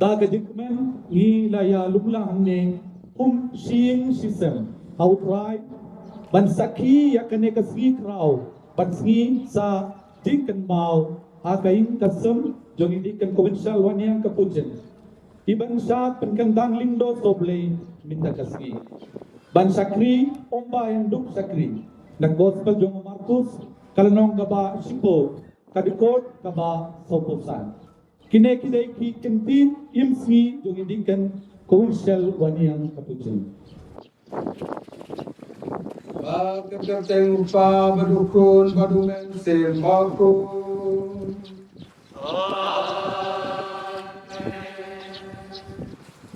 Daga dikmen ni laya lumlang ni hum shing shisem outright bansaki yakane kasgi kraw banski sa dikan mau akain kasem jong dikan provincial wanyang kapujen iban sa penkandang lindo soble minta kasgi ban sakri omba yang duk sakri nag gospel jong Markus kalanong kaba sipo kadikot kaba soposan kine kidai ki kentin imsi jong indikan provincial wanyang kapujen. Pagkakateng pa badukun badumen sembakun.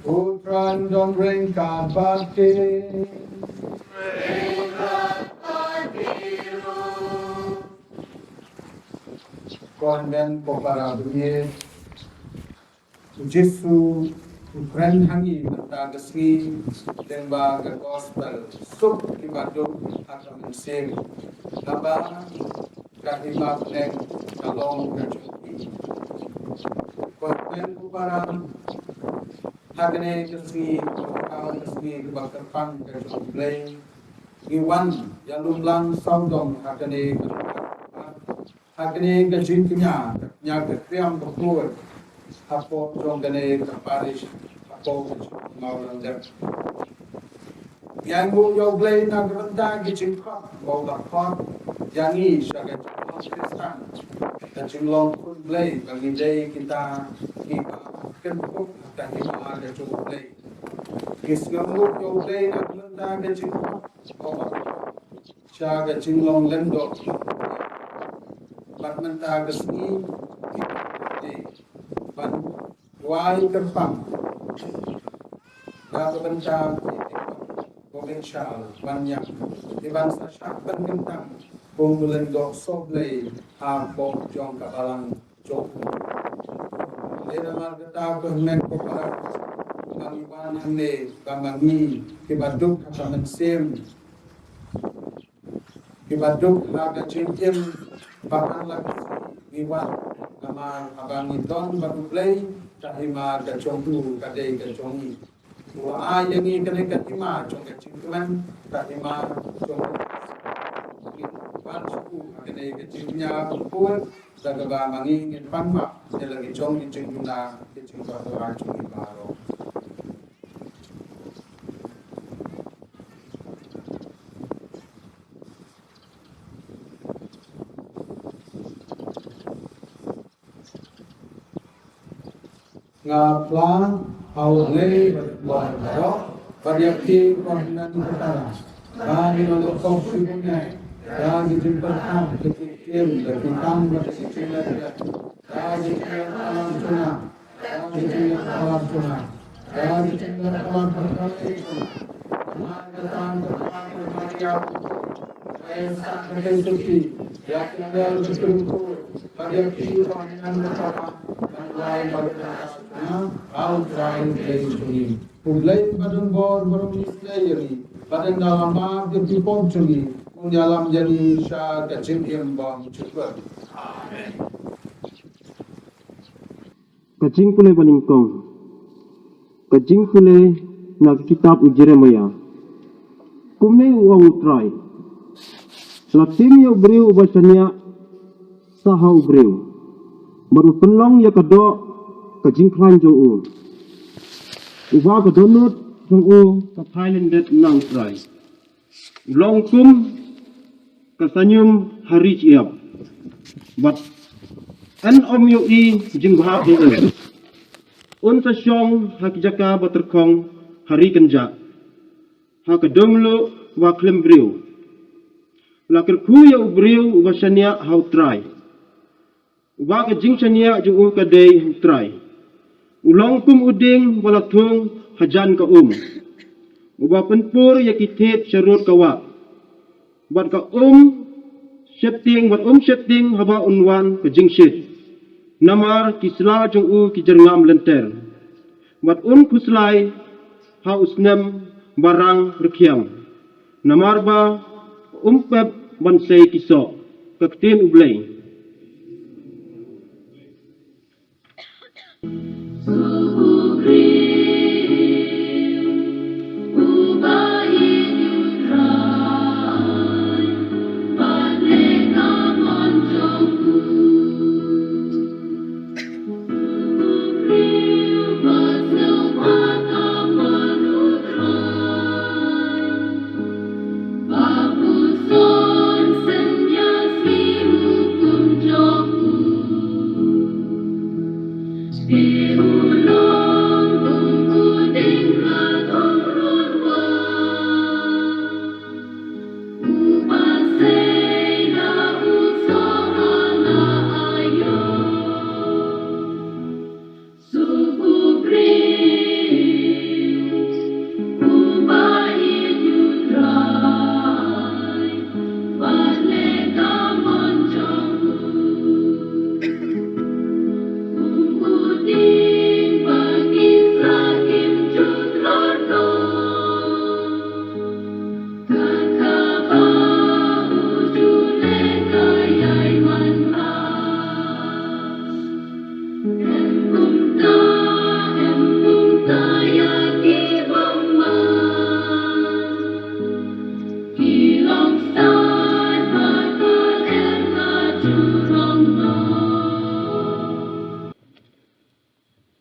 Putran dong ringkat batin. Konven popara bunyi. Jesu Ukraine hangi matagasri temba ke gospel sup di baduk atau mesin laba kahima neng kalong kacuki konven kupara hagne kasri kawan kasri bakterpan kacuki iwan yang lumlang saudong hagne kajinkinya nyaga kriam berkuat apo jong gane kaparish apo maulang der yang bu yo blay na granda gicing khot bo da khot yang i saga kristan dan jinglong kun blay bagi day kita kipa ken puk ta ni ma ada chu blay kis ngamu yo blay na granda gicing khot bo saga jinglong lendo bat menta gesni ban wai terpang dapat bencang provincial banyak di bangsa syak bentang kumpulan dok soblay habok jong kabalang jok lera margata kemen kopara mangiwan hande kamangi kibaduk kaman sem kibaduk laga cingkim bahkan lagi iwan kamar abang idon baru play kahima kacongdu kadai kacongi wa ayangi kene katima cong kacingkulan kahima cong pansu kene kacingnya kumpul daga ba mangi ngin pangma lagi cong kacinguna kacingba doa cong baro ngapla aulei berbuat variasi koordinat utara bagi untuk konflik punya bagi jemput ham kekirim dari tam dari sini bagi alam tuna bagi alam tuna bagi alam berkali mantan bermaria Aisyah berkali yang tinggal betul-betul variasi koordinat utara dan lain bagainya outright dari Ulay padang bor baru islayari padang dalam mak di ponsuli dalam jadi syah kecil yang bang cepat. Amin. Kacing pule paningkong. Kacing pule nak kitab Jeremia. kumne uang utrai. Latim ya ubriu ubasanya saha ubriu. Baru penlong ya kado kajingklan jong u. Uba kadonut jong u kapailen det nang utrai. Long kum kasanyum hari ciap. Bat an om yu I jing bahap ni e. Un sa syong hak jaka baterkong hari kenja. Hak kedonglo wa klem briu. Lakir ku ya ubriu ubasanya hau try. Uba ka jing chania jung u ka day try. Ulong kum uding wala thung hajan ka Uba penpur ya kitet syarut kawa. Bat ka setting haba unwan ka jing shit. Namar kisla jung u ki jerngam lenter. Bat kuslai ha usnem barang rekiam. Namar ba pep bansay kiso kaktin ublay.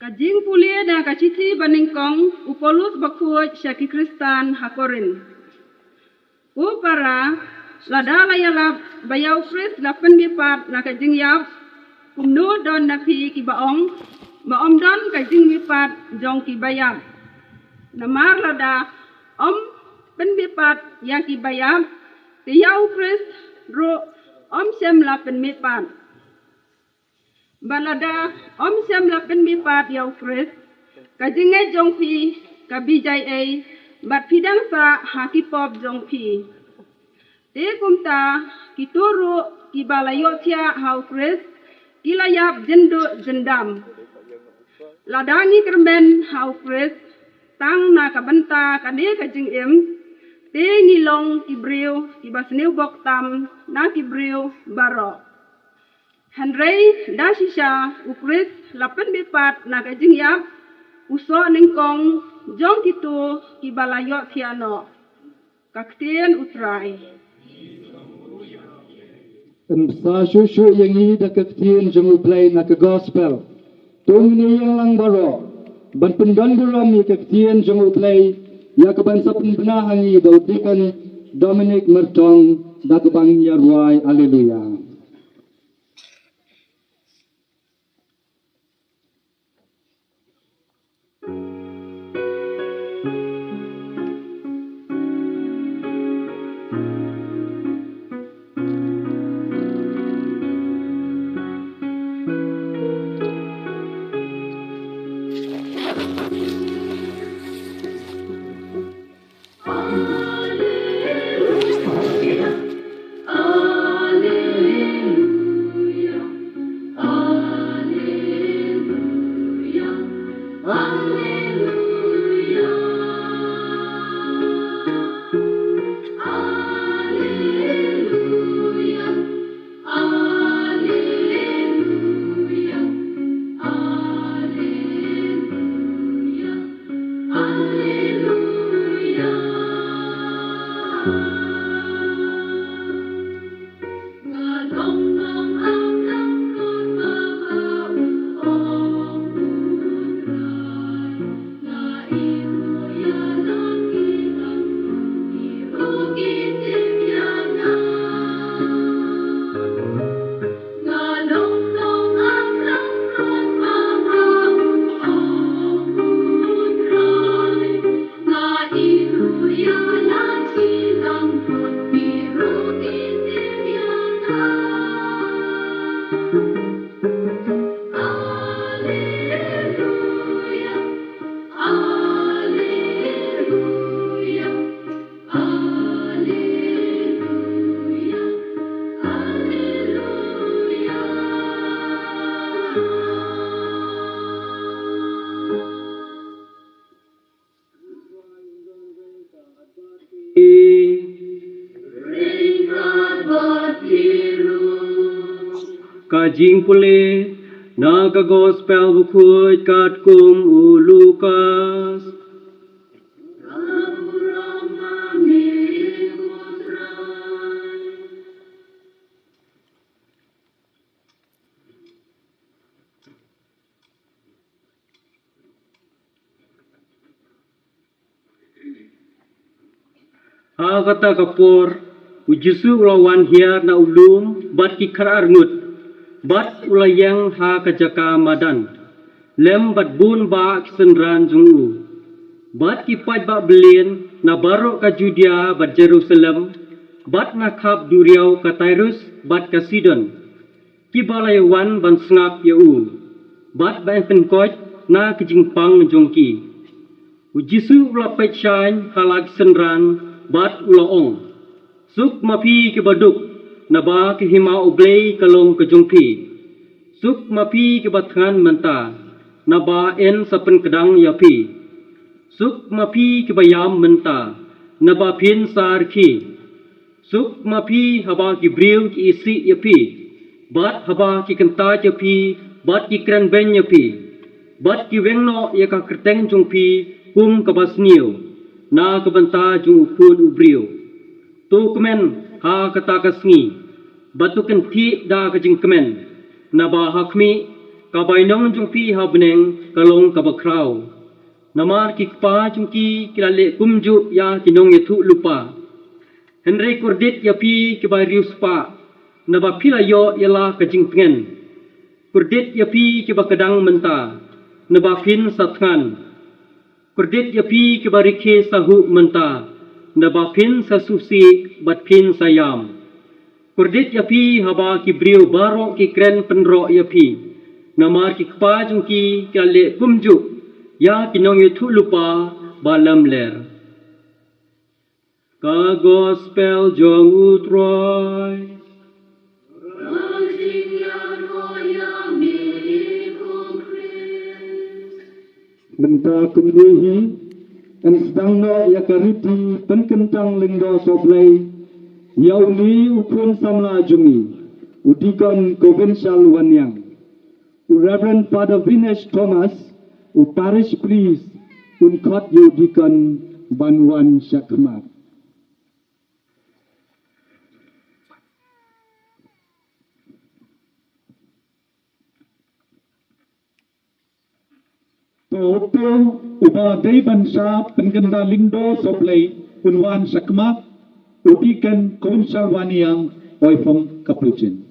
Kajing pulia dan kaciti baningkong upolus bakuat syaki kristan hakorin. Para lada layalap bayau kris lapan bipat na kajing yap kumno don napi ki baong don kajing bipat jong ki bayam. Namar lada penbipat yang ki bayam tiyau kris ro sem lapan bipat. Balada sem lapan bipat yau kris kajinge jong pi kabijay ay bat pidang sa hakipop jong pi. Te kumta kituru kibalayo tia hau kris kilayap jendam. Ladangi kermen hau kris tang na kabanta kade kajing te ngilong kibriu kibasniu boktam na kibriu barok. Henry dasisha ukris lapan bipat na kajing yap uso ningkong jong kitu kibalayo tiano kaktien utrai. Sa shushu yang i da kaktien jong play na ka gospel. Tung ni yang lang baro. Ban pendan guram i kaktien jong play ya ka ban sa penbenahan i dautikan Dominic Mertong da ka bang yarwai. Hallelujah. Alleluia, alleluia. kajing pule na ka gospel bukut kat kum u Lukas. Ha kata kapor ujisu ulawan hiar na ulum bat ki karar ngut bat ulayang ha kajaka madan lem bat bun ba kisenran jungu bat ki pai ba belin na baro ka Judea bat Jerusalem bat na khap duriau ka Tyrus bat ka Sidon ki balai wan ban sngap ya u bat ba pen koj na kijingpang jongki ujisu ula pai chain halag senran bat ulaong suk mapi ke baduk naba ke hima oblei kalong ke jongpi suk mapi ke bathan menta naba en sapen kedang yapi suk mapi ke bayam menta naba pin sar ki suk mapi haba ki briu ki isi yapi bat haba ki kenta yapi bat ki kran ben yapi bat ki wengno ya ka kerteng jongpi kum kabasniu na kabanta jung pun ubriu tu kemen ha kata kasngi batukan ti da kajing kemen na ba hakmi ka bainong jung pi ha beneng kalong ka bakrau namar ki pa jung ki kilale kumju ya kinong yetu lupa henry kurdit ya pi ki ba rius pa na ba pilayo yala kajing pengen kurdit ya pi ki ba kadang menta na ba pin satngan kurdit ya pi ke barike sahu menta na ba pin sa susi bat pin sayam kurdit ya pi haba ki briu baro ki kren penro ya pi na mar ki kpa jung ki kale kumju ya kinong yetu lupa balam ler ka gospel jong utroy Menta kumdehi en sedang no ya kariti penkentang lingdo soblay yauli ukun samla jungi udikan provincial wanyang Reverend Father Vinesh Thomas parish priest unkot yudikan banwan syakmat Toto uba day bansa pengkenda lindo soplay unwan sakmat udikan konsal waniang oifong kapucin.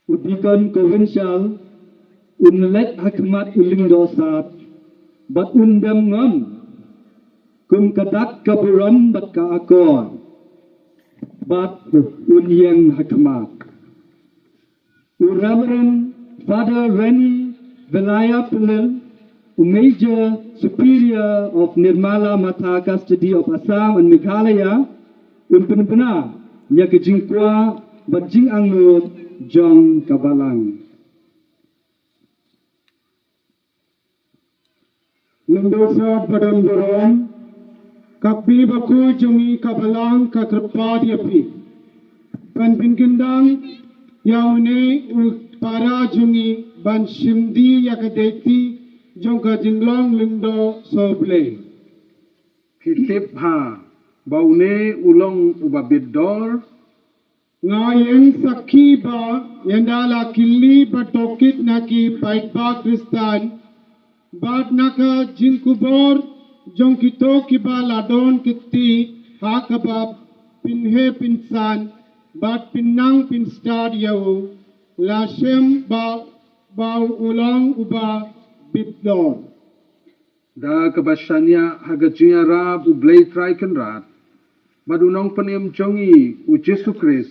Udikan konsal unlet hakmat ulindo sat bat undam ngam kum kadak kaburan bat kaakor bat unyang hakmat. Reverend Father Reni Velaya Pulil, Major Superior of Nirmala Matha Custody of Assam and Meghalaya, Unpenpena, Nyakajingkwa, Bajing Angut, Jong Kabalang. Lendosa Badan Borong, Kapi Baku Jungi Kabalang Kakrapadiapi, Panpinkindang, yaune para jungi ban shimdi yakadeti jongka jinglong lindo soble Pitip ha baune ulong ubabidor ngayen sakhi ba yandala killi batokit naki paitba kristan bat naka jinkubor jongkito kiba ladon kitti hakabab pinhe pinsan bat pinang pinstad yau lasem bau ulang uba bidlor da kabasanya hagajunya rab ublay traiken rat badunong panem jongi u Jesu Kris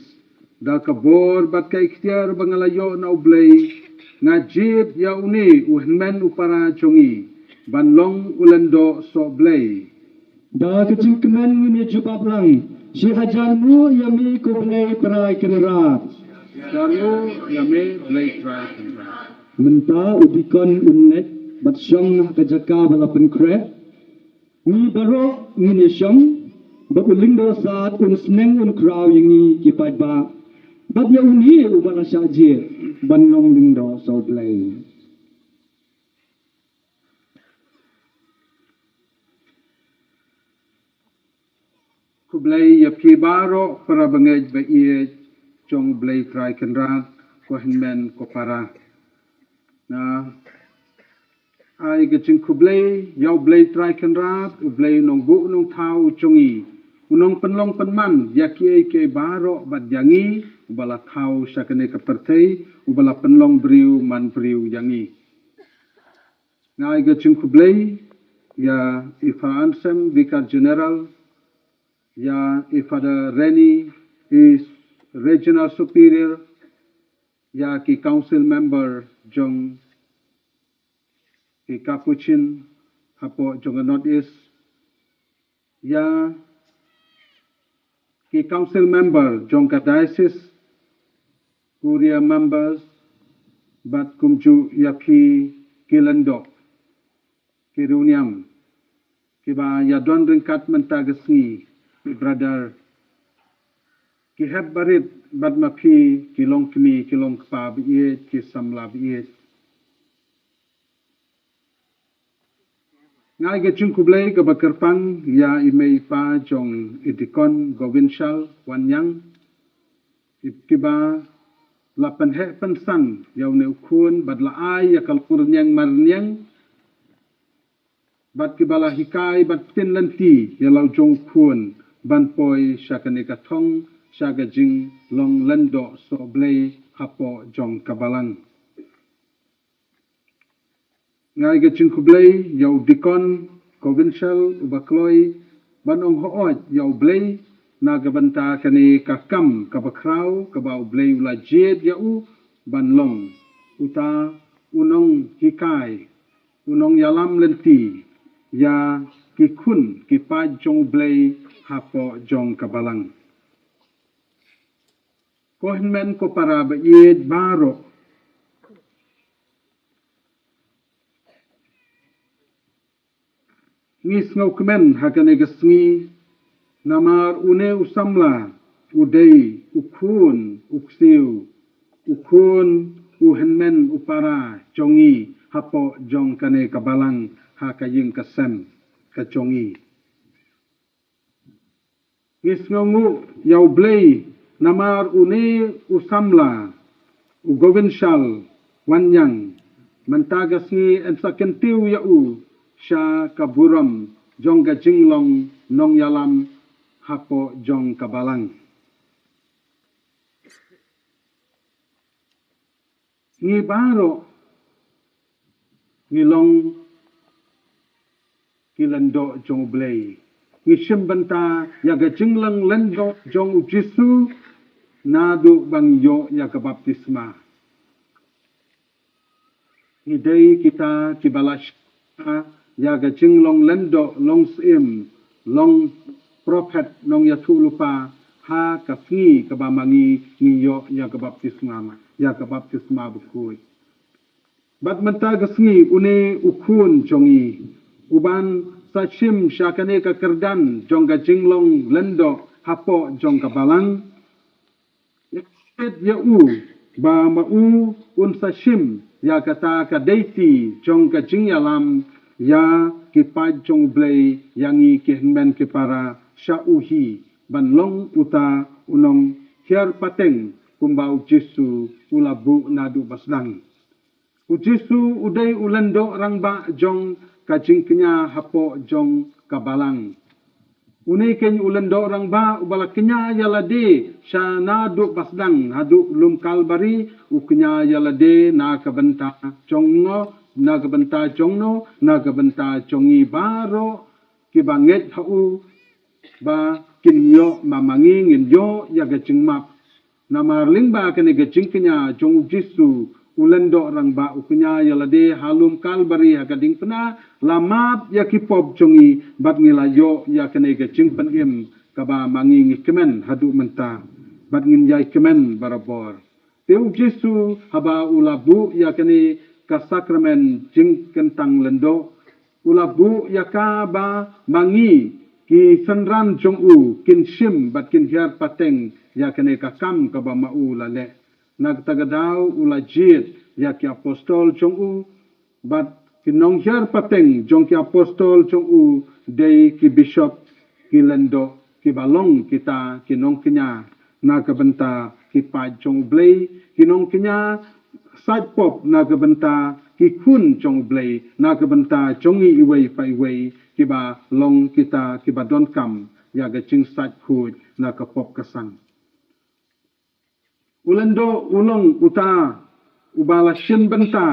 da kabor bat ka ikhtiar bangalayo na ublay ngajid yauni u henmen upara jongi banlong ulando so blay da kecingkemen ngini jubab lang si hajanmu yami kublay perai kenerat Daru yame blay traiken rat menta ubikon unnet bat syong kajaka balapan kre ni baro ngini syong bat uling do saat un sneng un kraw yangi kipat ba bat ya uni ubala saje ban long ling do so blay kublay yapi baro para bangaj ba iye jong blay try kenrat ko hinmen ko para na ai ke ching kublay yaw blay try kenrat blay nong bu nong thau chongi unong penlong penman yaki ke baro bat yangi ubala thau sakane ka perthei ubala penlong briu man briu yangi ngai ke ching kublay ya ifansem vicar general ya Father Rennie is regional superior ya ki council member jong ki Capuchin hapo jong North East ya ki council member jong ka diocese kuria members bat kumju ya ki kilando ki runiam ki ba ya don ringkat mentagasngi brother ki heb barit bad mapi ki long kmi ki long kpa bi ki samla bi ngai ge chung kublai ka bakarpang ya imei pa jong idikon govinshal wanyang ipkiba lapan he pensang yaw ne ukun bad la ai ya kalkurnyang marnyang bad kibala hikai bad tin lanti ya lau jong kun ban poi shakane ka thong shaga jing long lando so blay hapo jong kabalang ngai ge chin kublay yaw dikon provincial ubakloi ban ong hoot yaw blay nagabanta kane kakam kabakraw kabaw blay ula jed yau ban long uta unong hikai unong yalam lenti ya kikun kipad jong blay hapo jong kabalang ko hinmen ko para ba ied baro ngis ngau kemen hakane gasngi namar une usamla udei ukun uksiu ukun uhenmen upara jongi hapo jong kane kabalang hakaying kasem kajongi ngis ngongu yaw blay namar une usamla ugovinshal wanyang mantagasngi ensakentiu yau sha kaburam jong gajinglong nong yalam hapo jong kabalang ngi baro ngilong kilando jong blay ngishim banta yaga jinglang lendo jong jisu nadu bangyo yaga baptisma ngidei kita kibalash yaga jinglong lendo long sim long prophet nong yatu lupa ha kafi kabamangi ngiyo yaga baptisma bukui bat menta gasngi une ukun jongi uban sachim syakane ka kerdan jongga jinglong lendo hapo jongga balang yet yau ba mau un sachim ya kata ka deiti jongga jingyalam ya kipad jong blay yangi kihenmen kipara syauhi banlong uta unong hiar pateng kumbau jisu ulabu nadu basdang ujisu udai ulendo rangba jong kajing kenya hapo jong kabalang unai ken ulendo orang ba ubala kenya yalade sha nadu basdang hadu lum kalbari ukenya yalade na kabenta jongo na kabenta jongno na kabenta jongi baro kibanget hau ba kinyo mamangi nginyo ya gajing map namarling ba kene gajing kenya jong jisu ulendo orang ba ukunya yalade halum kalbari hakading pena lamap yakipop jongi bat ngilayo yakene gajing penim kaba mangi ngikemen hadu menta bat ngin yai kemen barabor teu jisu haba ulabu yakene ka sakramen jing kentang lendo ulabu yakaba mangi ki sanran jong u kin shim bat kin hiar pateng ya kene ka kam ka ba ma u la le nag tagadau ula jit ya ki apostol jong u bat kinong hiar pateng jong ki apostol jong u dei ki bishop ki lendo ki balong kita kinong kinya na ka benta ki pa jong blei kinong kinya side pop na ka benta ki kun jong blei na ka benta jongi iwei pa iwei ki ba long kita ki ba don kam ya ga ching side khud na ka pop kasan ulendo ulong uta ubala shin benta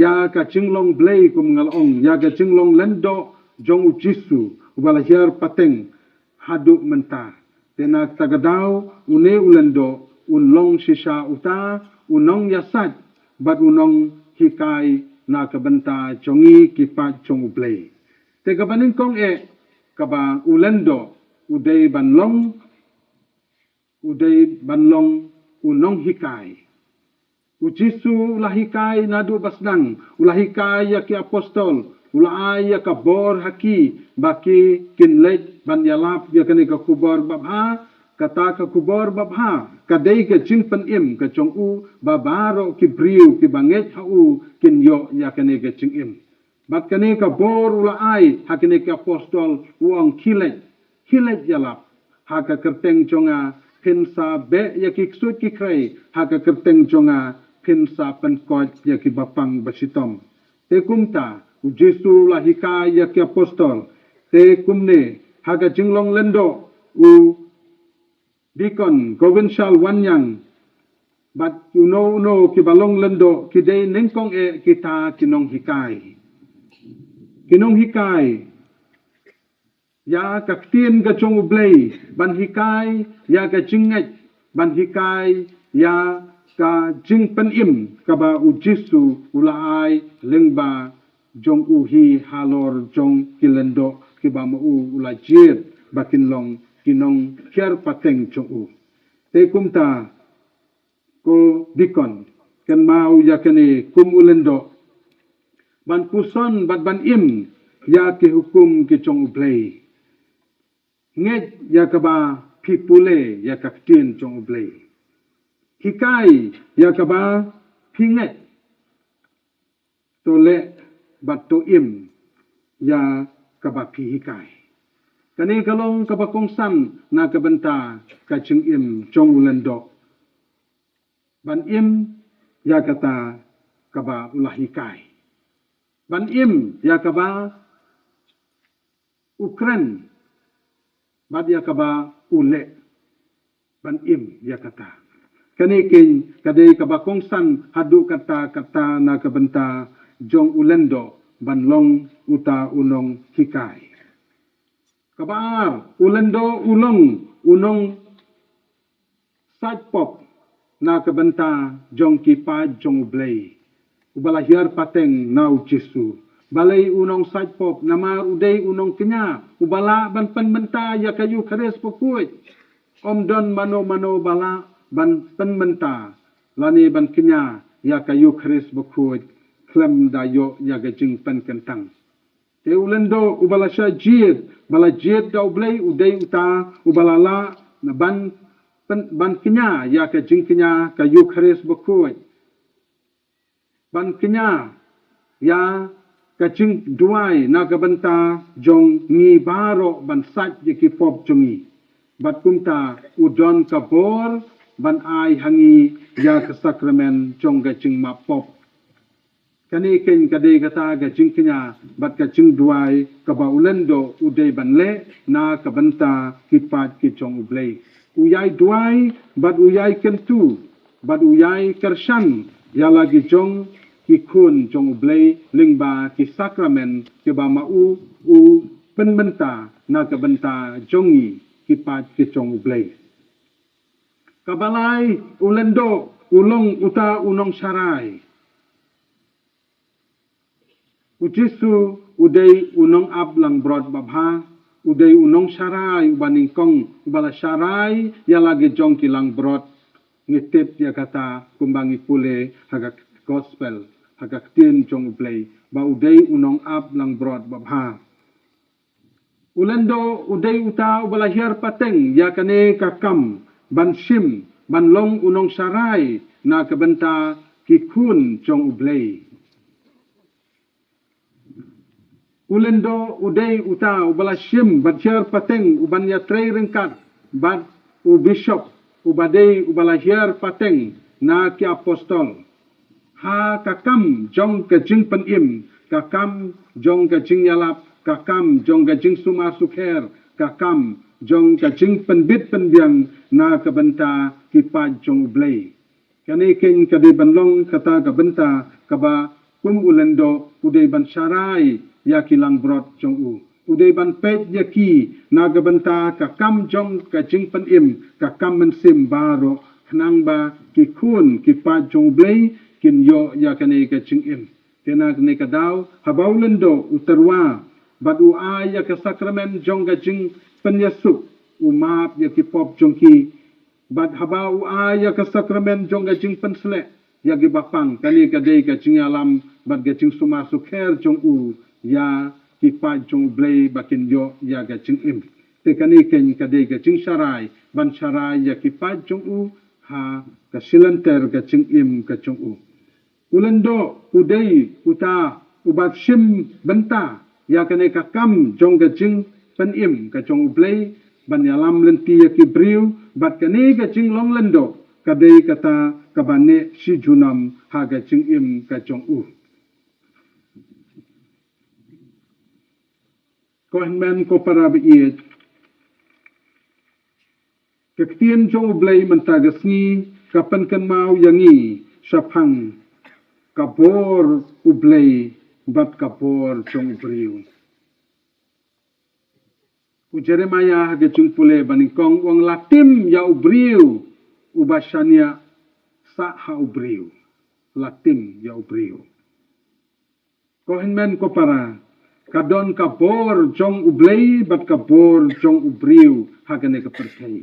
ya ka chinglong blei kum ngalong ya ka chinglong lendo jong u jisu ubala hiar pateng hadu menta tena tagadau une ulendo unlong shisha uta unong yasat bat unong hikai na ka benta jongi ki pa jong blei te ka banin kong e ka ba ulendo udei banlong unong hikai ujisu lahikai nadu basdang ulahikai ya ki apostol ulai ya ka bor haki baki kinlej ban yalap ya kani ka kubor babha kata ka kubor babha kadai ka chingpan im ka chong u babaro ki briu ki banget ha u kin yo ya kani ka ching im bat kani ka bor ulai hakani ka apostol uang kilej yalap ha ka kerteng chonga pinsa be ya ki ksut ki krai ha ka kerteng chonga pinsa penkot ya ki bapang basitom te kumta u Jesu lahika ya ki apostol te kumne haga jinglong lendo u dikon provincial wanyang but you know ki balong lendo ki de nengkong e kita kinong hikai ya ka tien ga chong ublei ban hikai ya ka jinget ban hikai ya ka jing pen im ka ba u Jesu ulai lengba jong uhi halor jong kilendo ki ba mo u ulajir bakin long kinong kiar pateng jong u te kumta ko dikon kan mau ya kene kum ulendo ban puson bat ban im ya ki hukum ki jong ublei nget ya ka ba pipule ya ka tien jong ublei hikai ya ka ba pinget tole bat to im ya ka ba pi hikai kani kalong ka ba kongsan na ka benta ka ching im jong ulendo ban im ya kata ka ba ulahikai ban im ya ka ba ukren bat ya ka ba ule ban im ya kata kani kin kadai ka ba kongsan hadu kata na ka benta jong ulendo banlong uta unong hikai kabar ulendo unong side pop na ka benta jong ki pa jong ublei ubala hiar pateng nau Jesu balai unong side pop nama udai unong kenya ubala ban pen menta ya kayu khares pokui om don mano bala ban pen menta lani ban kenya ya kayu khares pokui klem dayo ya gajing pen kentang te ulendo ubala sha jid bala jid da ublei udai uta ubala la na ban kenya ya gajing kenya kayu khares pokui ban kenya ya kacing duai na kabanta jong ni baro ban sat ye ki pop jongi bat kumta udon kabor ban ai hangi ya ka sakramen jong kacing ma pop kani ken kade kata kacing kenya bat kacing duai ka ba ulendo udai ban le na kabanta ki pat ki jong ublei uyai duai bat uyai kentu bat uyai kershan ya lagi jong ki kun jong ublei lingba ki sakramen ki ba ma u penbenta na ka benta jongi ki pat ki jong ublei kabalai ulendo ulong uta unong sarai ujisu udai unong ab lang brod babha udai unong sarai ubaning kong ubala sarai ya lagi jong ki lang brod ngitip ya kata kumbangi pule hagak gospel hagak tien jong ublei ba udai unong ab lang brod babha Ulendo uday uta ubalahir pateng ya kane kakam ban sim ban long unong sarai na kabenta kikun jong ublay. Ulendo uday uta ubalasim badsyar pateng uban ya trey ringkat bad u bishop ubaday ubalahir pateng na ki apostol. Ha kakam jong kajing penim, kakam jong kajing yalap, kakam jong kajing sumar sukher, kakam jong kajing penbit penbiang na kabenta kipad jong ublay. Kani king kadi banlong kata kabenta kaba ulendo uday ban sarai ya kilang brot jong u. Uday ban pet ya ki na kabenta kakam jong kajing penim, kakam mensim baro kenang ba kikun kipad jong ublay kin yo ya kani kajing im. Kena kani kadaw habaw lendo utarwa bad u ya ka sakramen jong kajing penyasuk umap ya kipop jong ki bad habaw ya ka sakramen jong kajing pensle ya gibapang kani kadai kajing alam bad kajing sumasuk her jong u ya kipad jong blay bakin yo ya kajing im. Te kani ken kadai kajing sarai ban sarai ya kipad jong u ha kasilanter kajing im kajong u. Ulendo uday uta ubat sim benta ya kane kakam jong kajing penim kajong ublay ban yalam lenti ya kibriu bat kane kajing long lendo kadai kata kabane si junam ha kajing im kajong u. Kohenmen ko para biit kektien jong ublay mentagasni kapan kan mau yangi sapang kabor ublay bat kabor jong ubriu. U Jeremiah hagajung pule banikong wang latim ya ubriu ubasanya sa ha ubriu. Latim ya ubriu. Kohenmen ko para kadon kabor jong ublay bat kabor jong ubriu hagane kapertay.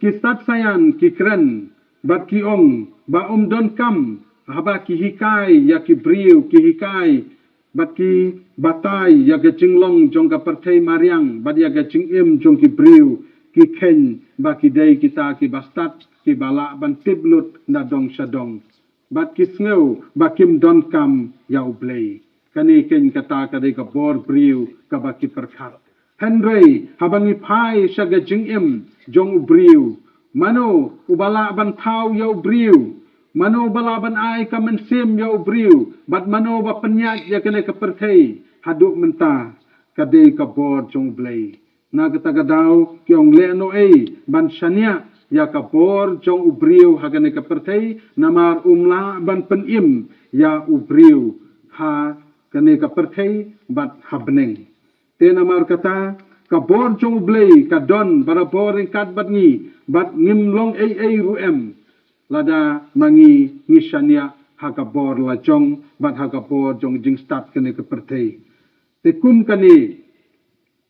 Kistat sayan kikren bat kiong ba don kam haba kihikai ya kibriu kihikai bat ki batai ya gajinglong jong kapertay mariang bat ya gajing im jong kibriu ki ken ba kidai kita ki bastat ki bala ban tiblut na dong sadong bat kisngeu ba kim don kam ya ublay kani ken kata kadai ka bor briu ka ba ki perkhat Henry habangi pai sa gajing im jong ubriu mano ubala ban tau ya ubriu mano bala ban ai ka mensim ya ubriu bat mano ba penyat ya kene kapertay haduk menta kadai ka bor jong ublay na katagadaw kiong leno ban syania ya ka bor jong ubriu hagane kapertay namar umla ban penim ya ubriu ha kane kapertay bat habneng te namar kata kabor jong ublay kadon barabor kat bat ngi bat ngimlong ruem lada mangi ngisania hakabor la jong bat hakabor jong jing start kene kapertay te kum kani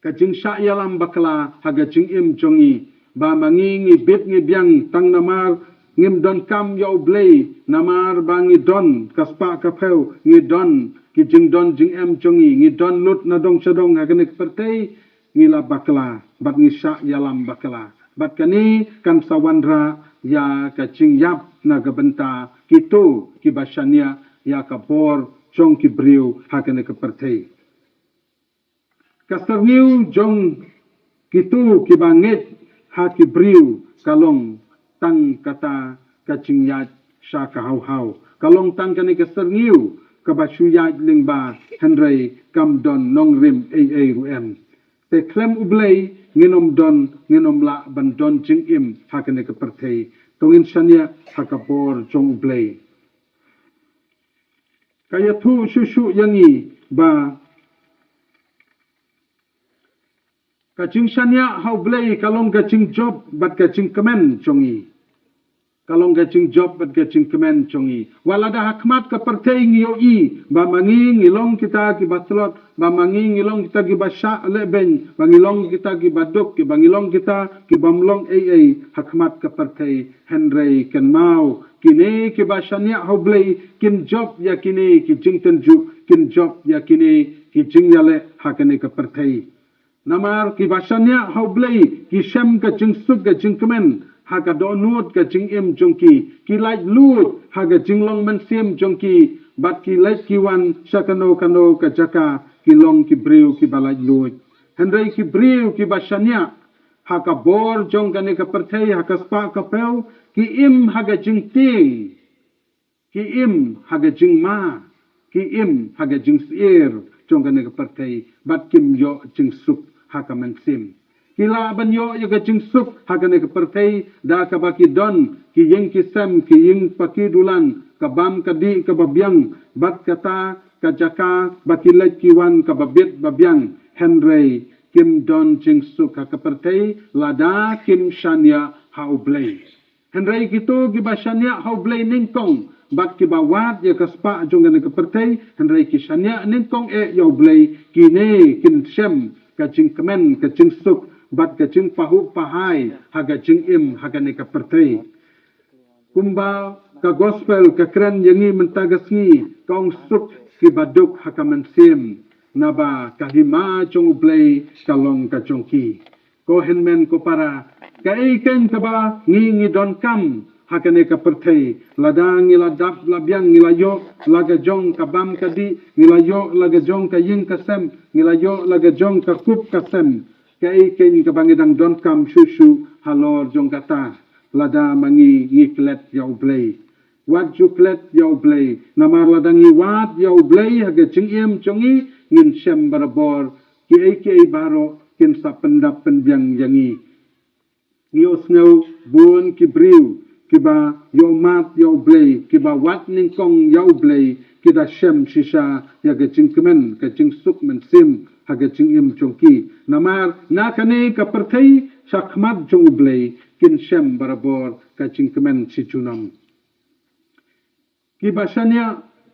kajing sya yalam bakla haga jing im jongi ba mangi ngi bit ngi biang tang namar ngim don kam ya ublay namar bangi don kaspa kapeu ngi don ki jing don jing em jongi ngi don lut na dong sadong hagane kapertay ngila bakla bat ngi sya yalam bakla bat kani kan sawandra ya kajing yap na gabenta kitu ki basania ya kabor jong kibriu hagane kapertay kastarniu jong kitu kibangit ha kibriu kalong tang kata kajing yat sya kahau-hau kalong tang kani kastarniu kabasuyat lingba Henry kamdon nongrim ruem te klem ublay nginom don nginom la bandon jing im hakane kapertay tongin syania hakabor jong ublay kaya tu susu yangi ba kajing syania ha ublay kalong kajing job bat kajing kemen jongi kalong kajing job bat kajing kemen jongi walada hakmat kapertay ngioi ba mangi ngilong kita ki batlot ba mangi ngilong kita ki basya leben bangilong kita ki baduk ki bangilong kita ki bamlong hakmat kapertay Henry ken mau kini ki basyania hoblay kin job ya kini ki jingten juk kin job ya kini ki jingyale hakane ka perthei namar ki basanya haublei ki shem ka jingsuk ka jingkemen ha ka donut ka jingim jongki ki light lut ha ka jinglong men sim jongki bat ki light ki wan sakano kano ka jaka ki long ki breu ki balai lut hendrai ki breu ki basanya ha ka bor jong kane ka perthei ha ka spa ka peu ki im ha ka jingting ki im ha ka jingma ki im ha ka jingsir jong kane ka perthei bat kim yo jingsuk ha ka men sim kila ban yo ka jingsuk ha kane ka perthei da ka ba ki don ki yeng ki sem ki yeng paki dulan ka bam ka di ka babyang bat kata ka jaka ba ki lek ki wan ka babit babyang henry kim don jingsuk ha ka perthei lada kim shanya haublei henry kito ki ba shanya haublei ningkong bat ki ba wat ya ka spa jong kane ka perthei henry ki shanya ningkong e yo blei ki ne kin sem ka jing kemen ka jing suk bat ka jing pahu pahai ha ka jing im ha ka ne ka perthei kumba ka gospel ka kren yangi mentagasngi kong suk ki baduk ha ka mensim naba ka hima jong blei kalong ka jongki ko henmen ko para ka iken ka ba ngi don kam ha ka ne ka perthei ladang ila dap labyang ila yo laga jong ka bam ka di ila yo laga jong ka ying ka sem ila yo laga jong ka kup ka sem ka iken ka bangidang don kam shushu halor jong kata lada mangi ngiklet yau blei wat juklet yau blei namar ladangi wat yau blei haga jingim jongi ngin shem barabor ki baro kin sa pendap penbyang yangi ngio sneu bun ki briu kiba yo mat yau blei kiba wat ningkong yau blei kida shem shisha yaga jingkemen ka jingsuk men sim haga jingim jongki namar nakane ka perthei shakmat jong blei kin shem barabor ka jingkemen si junam ki basanya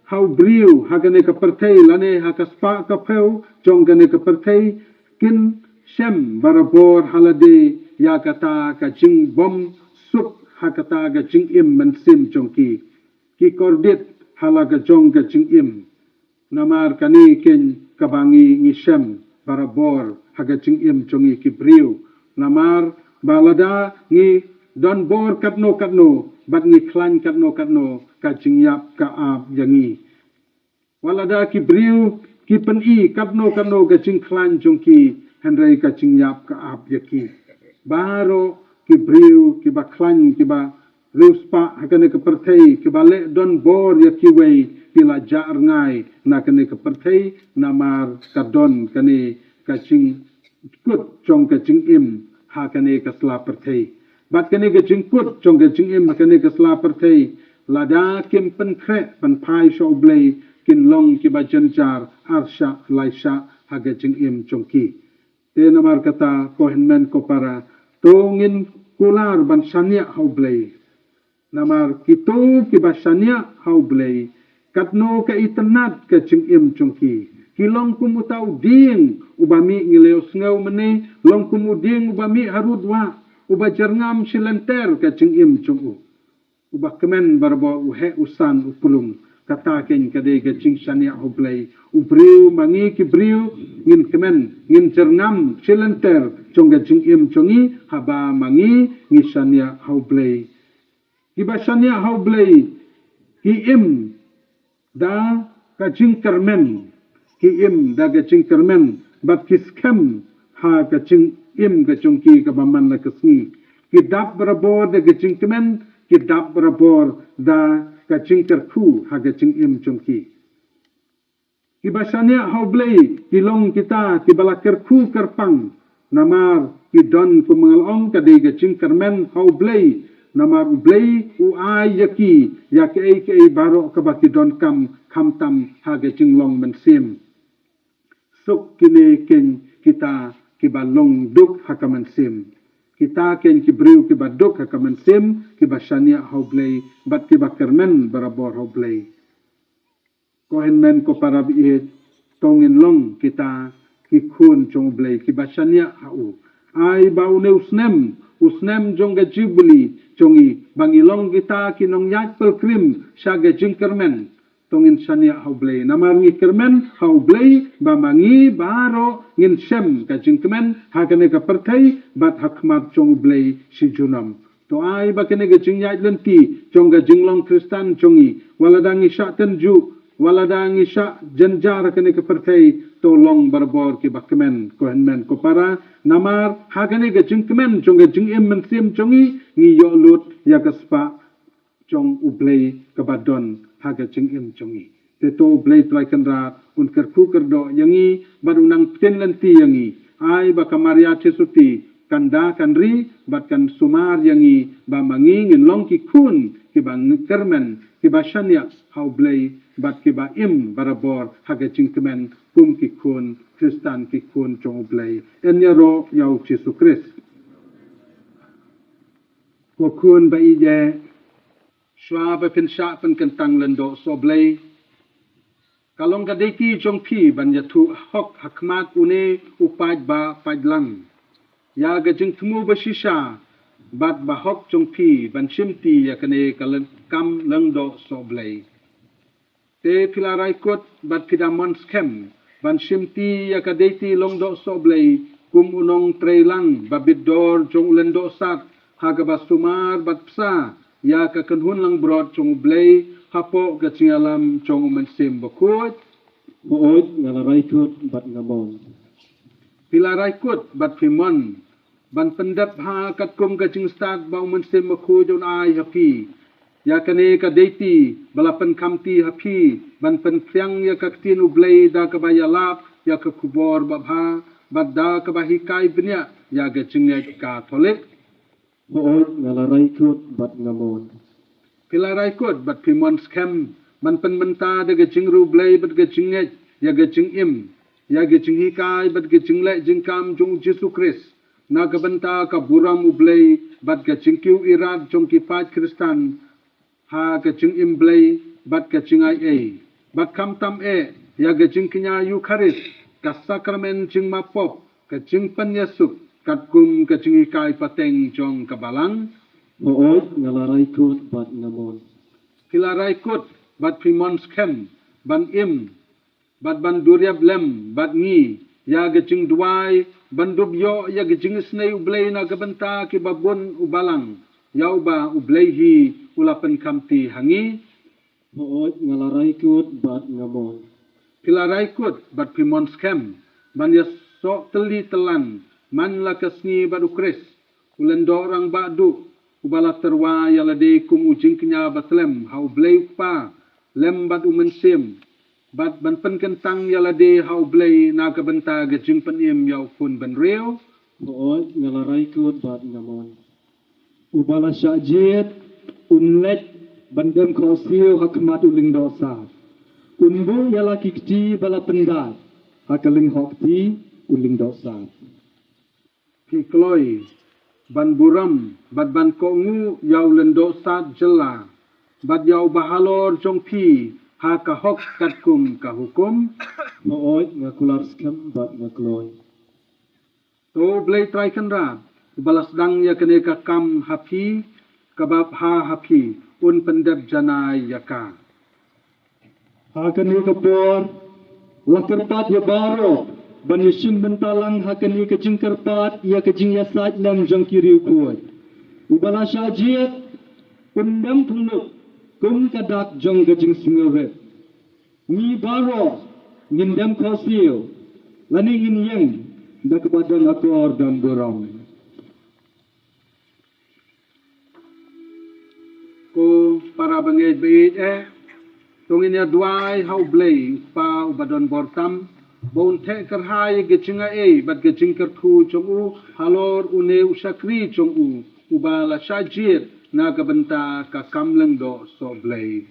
hau briu hagane ka perthei lane haka spa ka peu jong gane ka perthei kin shem barabor halade ya kata ka jing bom sup hakata ga jing im men sim jongki ki kordit halaga jong ga jing im namar kani kin kabangi ngi shem barabor haga jing im jongi ki briu namar balada ngi don bor katno bat ngi klan katno ka jingyap ka ab yangi walada ki briu ki pen i katno ka jing klan jongki henry ka jingyap ka ab yaki baro ki briu ki ba klan ki ba ruspa hakane ka perthei ki ba le don bor yaki wei pila jar ngai na kane ka perthei namar ka don kane ka jing kut jong ka jing im ha kane ka sla perthei bat kane ka jing kut jong ka jing im kane ka sla perthei lada kim pen kre pen pai sho blei kin long ki ba janjar arsha laisha ha ka jing im jongki te namar kata ko henmen ko para tongin kular ban shania hau blei namar kito ki ba shania hau blei katno ka itanat ka jing im jongki kilong kumutau ding ubami ngileos ngau mene long kumuding ubami harudwa uba jerngam silenter ka jing im jongu uba kemen barbo uhe usan upulung kata ken kade ka jing shania hau blei ubriu mangi ki briu ngin kemen ngin jerngam silenter jong ka jing im jongi haba mangi ngi shania hau blei kiba shania hau blei ki im da ka jing kermen ki im da ka jing kermen bat kiskem ha ka jing im ka jongki ka baman na kasni ki dap barabor da ka jing kemen ki dap barabor da ka jing kerku ha ka jing im jongki ki basanya hau blei ki long kita ki bala kerku kerpang namar ki don ku mengalong ka de ka jing kermen hau blei namar blei u ai yaki yake baro ka ba ki don kam tam ha ka jing long men sim suk kini ken kita kibalong duk hakaman sim kita ken kibriu kibaduk hakaman sim kibashania haublei bat kibakermen barabor haublei kohen men ko para biit tongin long kita kikun jong blei kibashania hau ai bau ne usnem jong ga jubli jongi bangilong kita kinong yak pel krim shaga jingkermen tongin sania haublay namar ngi kermen haublay ba mangi baro ngin sem ka jingkemen hakane ka perthai bat hakmat chong blay si junam to ai ba kene ga jingyai lenti chong ga jinglong kristan chongi waladang isha tenju waladang isha janjar kene ka perthai to long barbor ki bakmen ko henmen ko para namar hakane ga jingkemen chong ga jingem men sim chongi ngi yo lut ya kaspa chong ublay kabadon haga jingem chongi te to ublay trai kanra un kerku kerdo yangi barunang pten lenti yangi ai ba kamaria chesuti kanda kanri bat kan sumar yangi ba mangi ngin long ki kun ki ba kermen ki ba shania hau blay bat ki ba im barabor haga jingkemen kum ki kun kristan ki kun chong ublay enyaro yau Jesu Christ ko kun ba ije Shwa ba pin sha pen kentang lendo so blay kalong ka deki jong pi ban ya thu hok hakmat une upaj ba pajlang ya ga jing thmu ba shisha bat ba hok jong pi ban shimti ya kane kalan kam lendo so blay te pilarai kot bat pidamon skem ban shimti ya ka deti longdo so blay kum unong trailang babidor jong lendo sat haga ba sumar bat psa ya ka kanhun lang brod chong blay hapo ka chingalam chong mensim bakut Mood ngalaray kot bat ngamon. pilarai kut bat pimon ban pendap ha kat kum ka ching start ba mensim bakut jon ai happy ya kane ka deiti balapan kamti happy ban pen fyang ya ka tin ublay da ka bayalap ya ka kubor babha badda ka bahikai bnya ya ga chingai ka tholik Mood ngalaray kot bat ngamon. pilarai kot bat pimon scam man pen menta de ge jingru blay bat ge jinget ya ge jingim ya ge jinghikai bat ge jingle jingkam jong Jesu Christ na ka benta ka buram ublay bat ge jingkiu irat jong ki pat kristan ha ge jingim blay bat ge jingai e bat kam tam e ya ge jingkinya eucharis ka sakramen jing mapop ka jingpan yesuk kat kum ka jinghikai pateng jong kabalang Mood ngalaray kot bat ngamon. pilarai kot bat primon scam ban im bat ban duriab lem bat ngi ya gecing duai ban dubyo ya gecing snei ublay na gabenta ki babon ubalang yau ba ublay hi ulapan kamti hangi Mood ngalaray kot bat ngamon. pilarai kot bat primon scam ban ya sok teli telan man lakasni bat ukres ulendo orang badu ubala terwa yalade kum ujing kenya batlem hau blay pa lem bat umensim bat ban pen kentang yalade hau blay na ka benta ge jing penim yau pun ban reu Mood ngalaray kot bat ngamon. Ubala syajit unlet bandem krosio hakmat uling dosa. Unbu yala kikti bala pendat hakaling hokti uling dosa. pikloi ban buram bat ban kongu yau lendo sat jela bat yau bahalor jong pi ha ka hok kat kum ka hukum Mood ngakular skam bat ngakloy. to blay try kanra balas dang ya kene ka kam happy kabab ha happy un pendep janai yaka Hakani kapor lakarpat ya baro banishim bentalang hakani kecing karpat ya kecing yasat lam jong kiri kuat. Ubala syajit undam puluk kum kadak jong kecing singawet. Ni baro ngindam kosil lani ngin yang dak badan akor dan borong. ko para bangej bait tongin ya duai hau blay pa ubadon bortam bon the karhai gechinga bat geching karthu chongu halor une usakri chongu ubala shajir na kabenta ka kamlang do so blay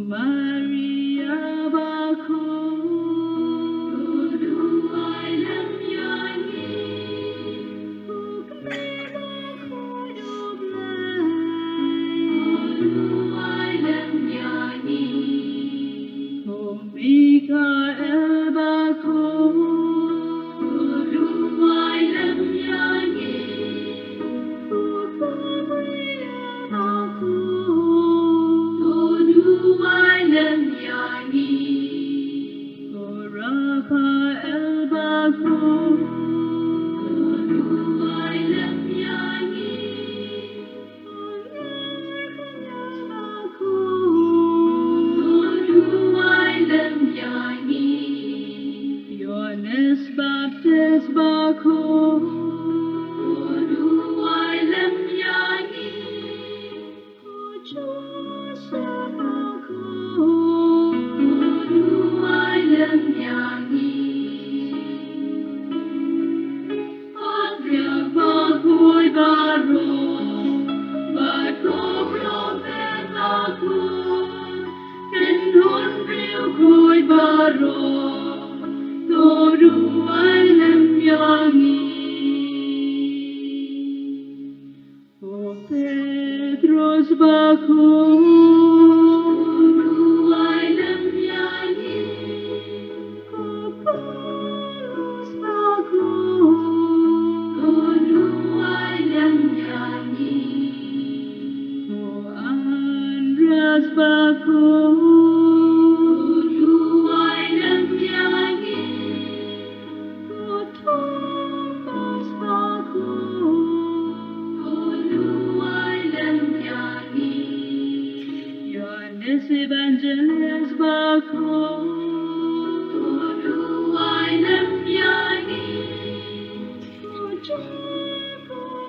Maria Baku, Tuduai lam yani, tuduai lam yani, Mikael Baku, tuduai lam yani, tuduai lam yani, Rafael Baku, tuduai lam yani, tuduai lam yani, Johannes Baptist Baku, tuduai lam yani, Joseph Baku, tuduai lam yani, Patriarch Bagoy Baro, Bago Prophet Bago, Kenhon Riu Koy Baro, tuduai lam yani. Petros Baku, Tuduai lam yani, Paulus Baku, tuduai lam yani, Andreas Baku, tuduai lam yani, Thomas Baku, tuduai lam yani, Johannes Evangelist Baku, tuduai lam yani, Jacob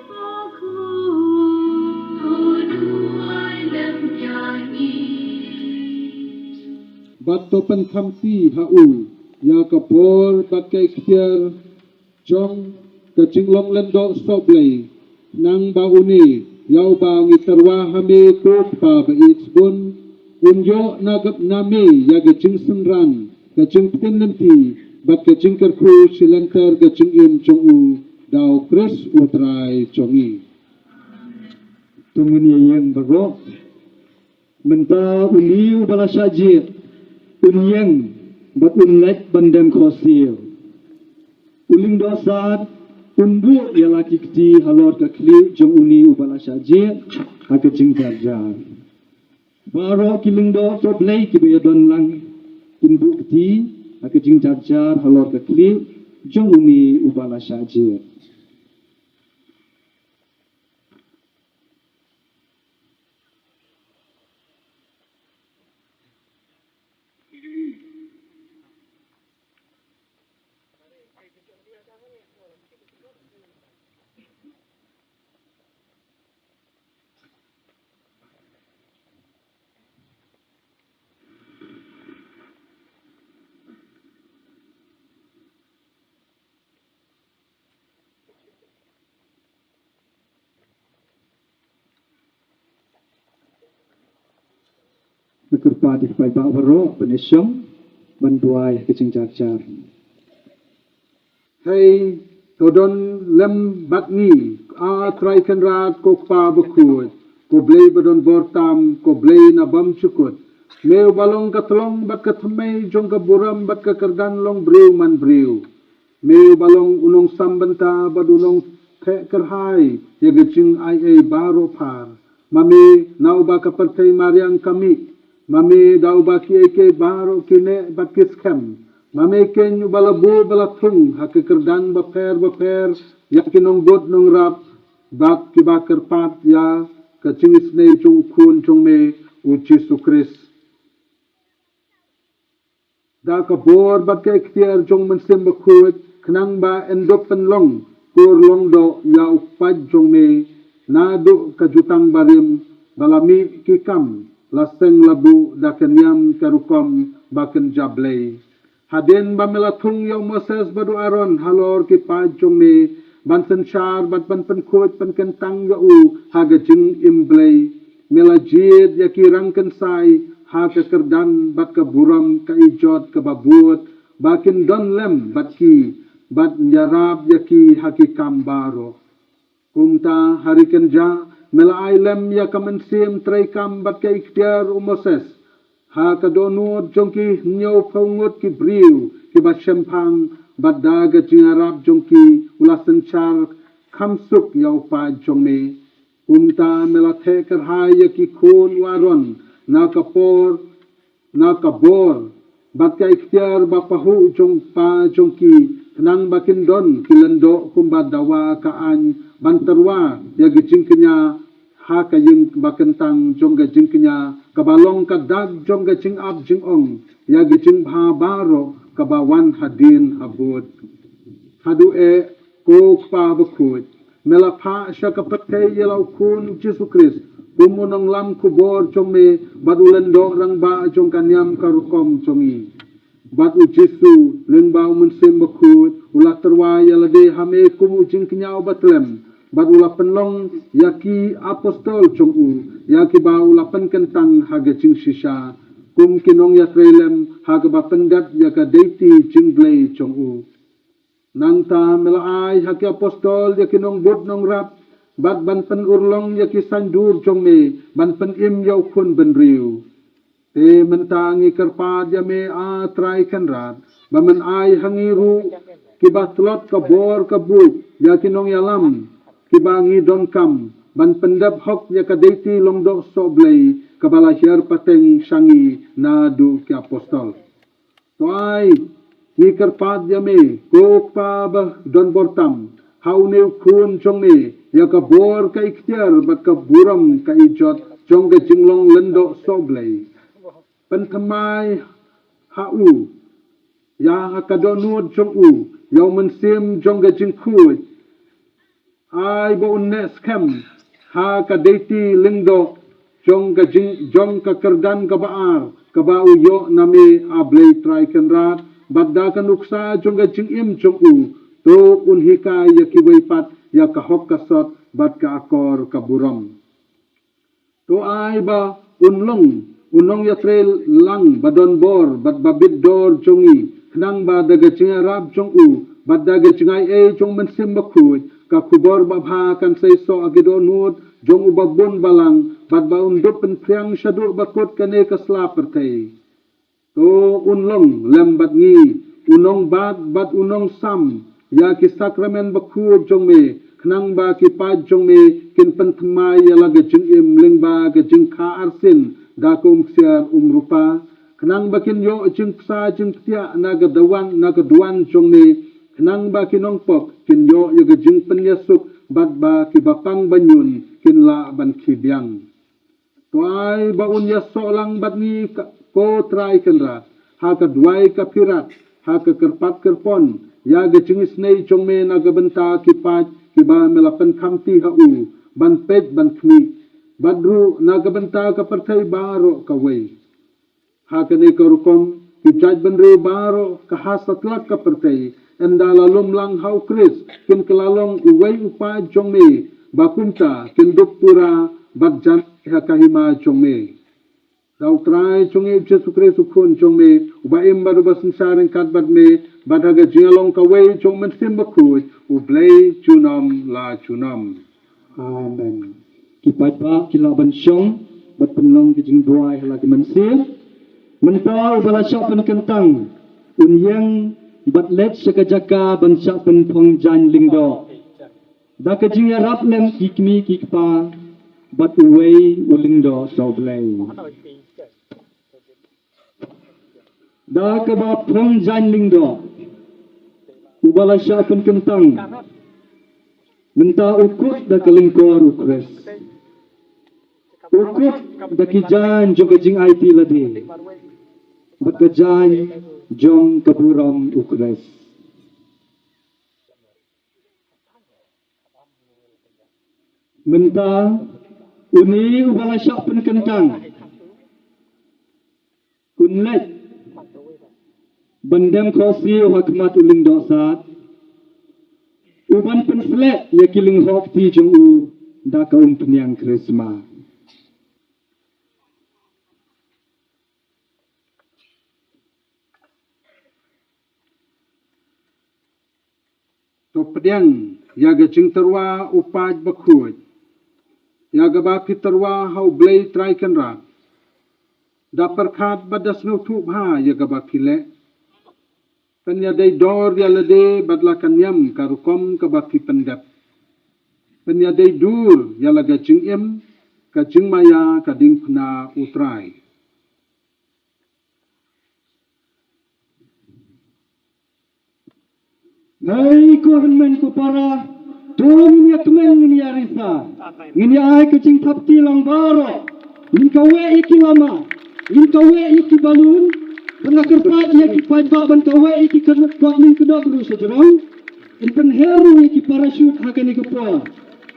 Baku, tuduai lam yani. Bato penkampi hau ya kapor pakai kier jong kecing lendo soblay nang bauni yau bangi terwa hame ko pa baits bun unjo nagap nami ya kecing senran kecing penenti bat kecing kerku silantar kecing im jongu dau kres utrai jongi tungin yang berok, menta uliu bala syajir, unyeng bat unlek bandem kosil. Uling dosat, undu ya laki kti halor ke kli jong uni ubala syajir, hake jing jarjar. Baro kiling do to blay ki be don lang undu kti hake jing jarjar halor ke kli jong uni ubala syajir. Nakurpati pai ba baro penesyong banduai kecing jar-jar. Hey, todon lem batni a try kan rat ko pa bukut ko blay badon bortam ko blay na bam chukut meu balong katlong bat katmay jong ka buram bat ka kardan long brew man brew meu balong unong sambanta badunong ke kerhai ya geching ai baro par mami nau ba kapartay mariang kami mami dau ba ki baro kine bat kiskem mami ken balabu balatung hakikerdan baper yakinong bot nong rap bak kibakar pat ya kachingis ne chung kun chung me uchi sukris da ka bor bat ka ikhtiar chung mensim bakut knang ba endop penlong kur long do ya upad chung me na do kajutang barim balami kikam laseng labu da kenyam karukom baken jablay hadin bamelatung yaw Moses badu aron halor ki pajong me bansen shar bat ban penkut penkentang yau haga jing imblay melajid ya ki rangken sai ha ka kerdan bat ka buram ka ijot ka babut bakin don lem bat ki bat yarab yaki hakikam baro kumta hari kenja mela ailem ya kamensim traikam bat ka ikhtiar umoses ha ka donut jongki nyo phongut ki briu ki bat shempang bat daga jingarab jongki ulasan char khamsuk yau pa jongme kumta mela theker haya ki khun waron na kapor na kabor bat ka ikhtiar ba pahu jong pa jongki nang bakin don kilendo kumba dawa kaan bantarwa ya gijing kenya ha kayin bakentang jong gijing kenya kabalong kadag jong gijing ab jing ong ya gijing bha baro kabawan hadin habut hadu e ko pa bakut mela pha sha kapathe yalau kun Jesu Christ kumunong lam kubor jong me badulendo rang ba jong kanyam karukom jongi batu Jesu lengba mensim bakut ulah terwaya lade hame kumu jing kenyau batlem bat ulah penlong yaki apostol chongu yaki ba ulah pen kentang haga jing sisa kum kinong ya trelem haga ba pendat yaka deiti jing blai chongu nangta melai haki apostol yaki nong bot nong rap bat ban pen urlong yaki sandur chongme ban pen im yau kun benriu te mentangi kerpad ya me a trai kenrat bamen ai hangiru kibatlot kabor kabut ya kinong yalam kibangi donkam ban pendap hok ya kadeti longdo soblei kabala syar pateng sangi na du ki apostol toai ni kerpad ya me kok pa ba don bortam hauneu kun chongne ya kabor ka ikhtiar bat ka buram ka ijot jong ga jinglong lendo soblei pentemai hau ya hakadonut jong u yau mensim jong ga jingkut ai bo unnes kem ha ka deiti lingdo jong ga jing jong ka kerdan ka baar ka ba u yo nami ablei trai kenrat badda kan uksa jong ga jing im jong u to un hika ya ki pat ya ka hok ka sot bad ka akor ka buram to ai ba unlong unong ya trail lang badon bor bad babid dor jongi nang ba daga chinga rab jong u bad daga chingai e jong mensim bakut ka kubor babha kan sei so agidonut jong u babun balang bad ba undup pen priang syadu bakut kane kasla pertei to unlong lem bad ngi unong bad unong sam ya ki sakramen bakut jong me nang ba ki pa jong me kin pen thmai ya la ga jing im ling ba ga jing kha arsin dakum siar rupa kenang bakin yo jing psa jing tia naga duan jong ne kenang bakin ong pok kin yo ga jing penyasuk bad ba ki bapang banyun kin la ban kibyang tuai ba un ya solang bad ni ko trai kenra ha ka duai ka pirat ha ka kerpat kerpon ya ga jing snei jong me naga benta ki pat ki ba melapan khamti ha u ban pet ban khmi badru nagabenta ka partai baro kawai hakane karukom kijaj benre baro ka hasatlak ka partai endala lumlang hau kris kin kelalong uwai upa jongme bakunta kin duktura badjan hakahima jongme dau trai jonge Jesu Kristus kun jongme ubaim baru basensaring kat badme badaga jingalong kawai jongmen simbakut ublei junam la junam amen kipat pa kilaban syong bat penlong kijing duai lagi mensir mentau bala syok pen kentang unyang bat let sekajaka ban syak pen phong jan lingdo da kijing rap lem kikmi kikpa bat uwei ulingdo soblei da ka ba phong jan lingdo ubala syak pen kentang menta ukut da kelingkor ukres ukut dakijan jong kajing IT ladi bakajan jong kaburam ukres menta uni ubala syak pen kentang kunlet bandem khosi hakmat uling dosat uban penslek ya kiling hok ti jong u da kaum penyang krisma to pedang yaga jingterwa upaj bakhuj yaga ba fitarwa hau blay try kanra da perkhat badas no thu bha yaga ba phile penya dei dor ya lade badla kanyam karukom ka ba phi pendap penya dei dur ya laga jingem ka jingmaya ka ding phna utrai Hai government ko para tolong ya kemen ini arisa. Ini ai kecing thapti lang baro. Ini kawe iki lama. Ini kawe iki balun. Tengah kerpat ya ki pajak ban kawe iki kena kuat ning kedok dulu sejerong. In penheru iki parachute hakani kepo.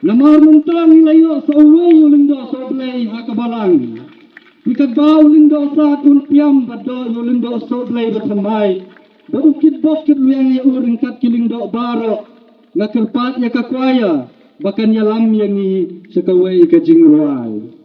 Namar mentang layo sawai ulindo soblay hakabalang. Ikat bau lindo sa kun piam bado ulindo soblay bersamai. Berukit bukit yang ya uring kat kiling dok baro ngakerpat ya kakwaya bahkan ya lam yang ni sekawai ka jingruai.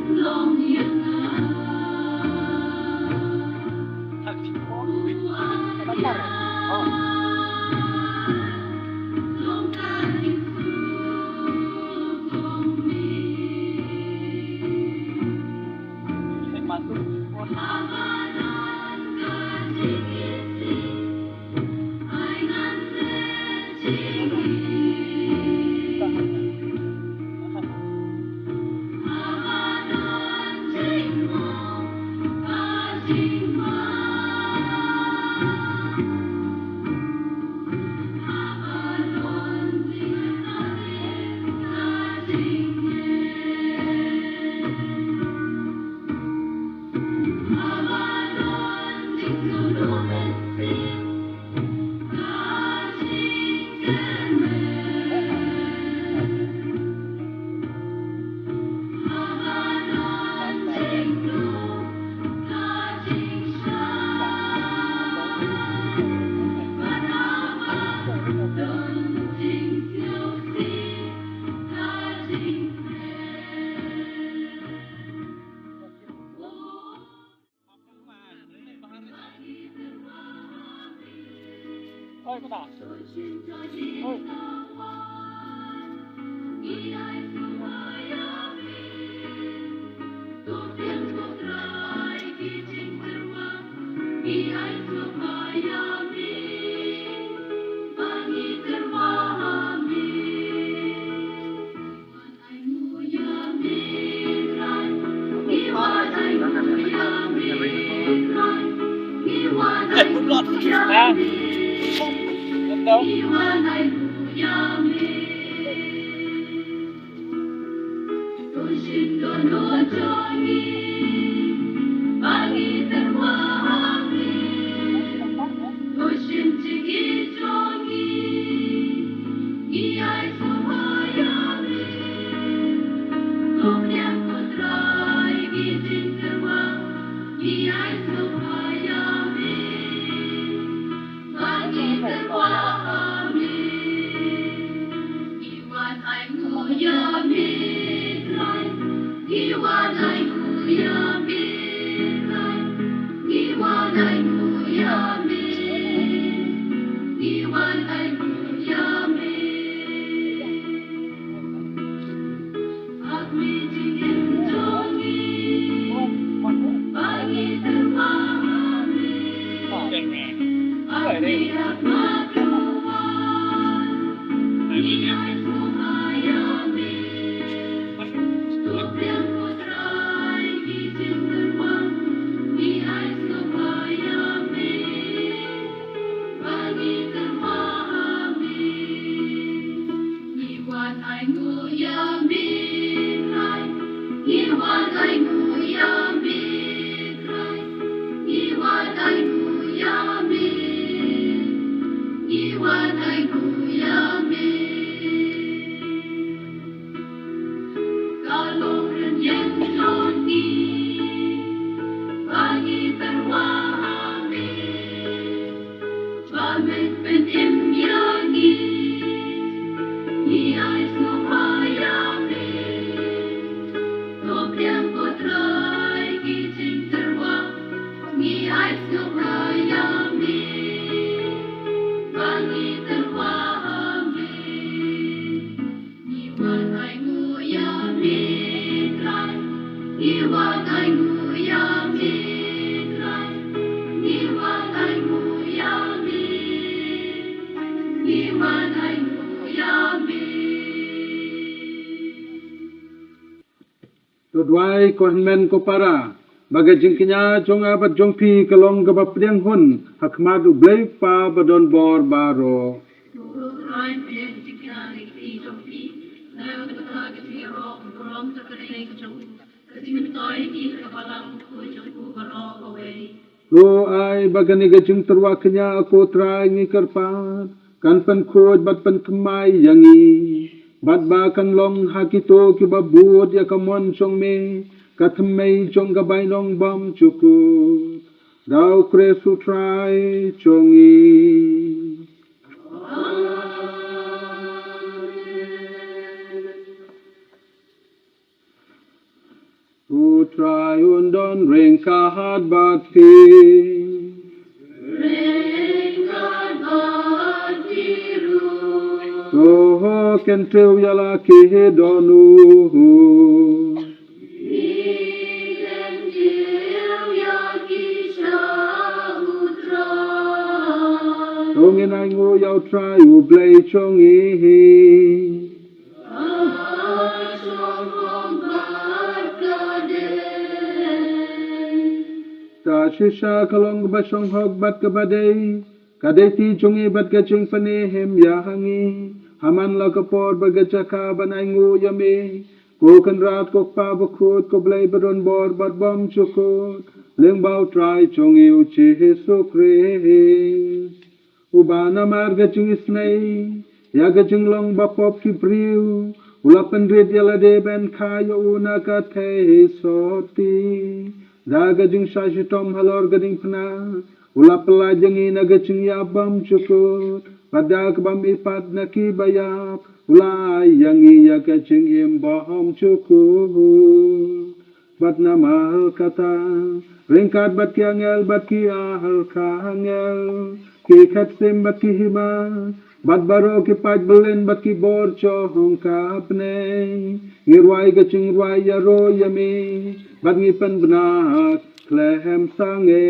Long yang Iwan ay kuya mi Tudwai konmen ko para. Bagajing kenya jong abat jong pi kalong gabap priang hun. Hakmadu blay pa badon bor baro. Lo ay bagani gajing terwa kenya ako try ngi karpat. Kan pan khod bat pan kemai yangi. Bat ba kan long hakito ki babud ya kamon chong me. Kathmei chong gabay long bam chuku. Dau kresu try chongi. Who try undon ring kahat bat fi. Oh, can tell yala ki donu. Tongin ay ngo yaw try u blay chongi. Ta shisha kalong basong hog bat kabadey. Kadeti chongi bat gaching panehem yahangi. Haman la kapor bagachaka banay ngu yami. Kukan rat kok pa bakut ko blay baron bor bat bom chukut. Leng bao try chongi uchi Jesu Christ. Ubana mar gaching isnay. Ya gaching long bapop ki priu. Ulapan red yala de ben kaya una ka te soti. Da gaching shashitom halor gading pana. Ulapala jangi na gaching yabam chukut. Padak bam ipat na kibayap. Ulay yangi ya gaching imbaham chukut. Bat na mahal kata. Ringkat bat ki angel bat ki ahal ka angel. Ki khatsim bat ki hima. Bat baro ki pat belen bat ki bor chohong kapne. Ngirway gaching rway yaro yami. Bat ngipan benak klehem sange.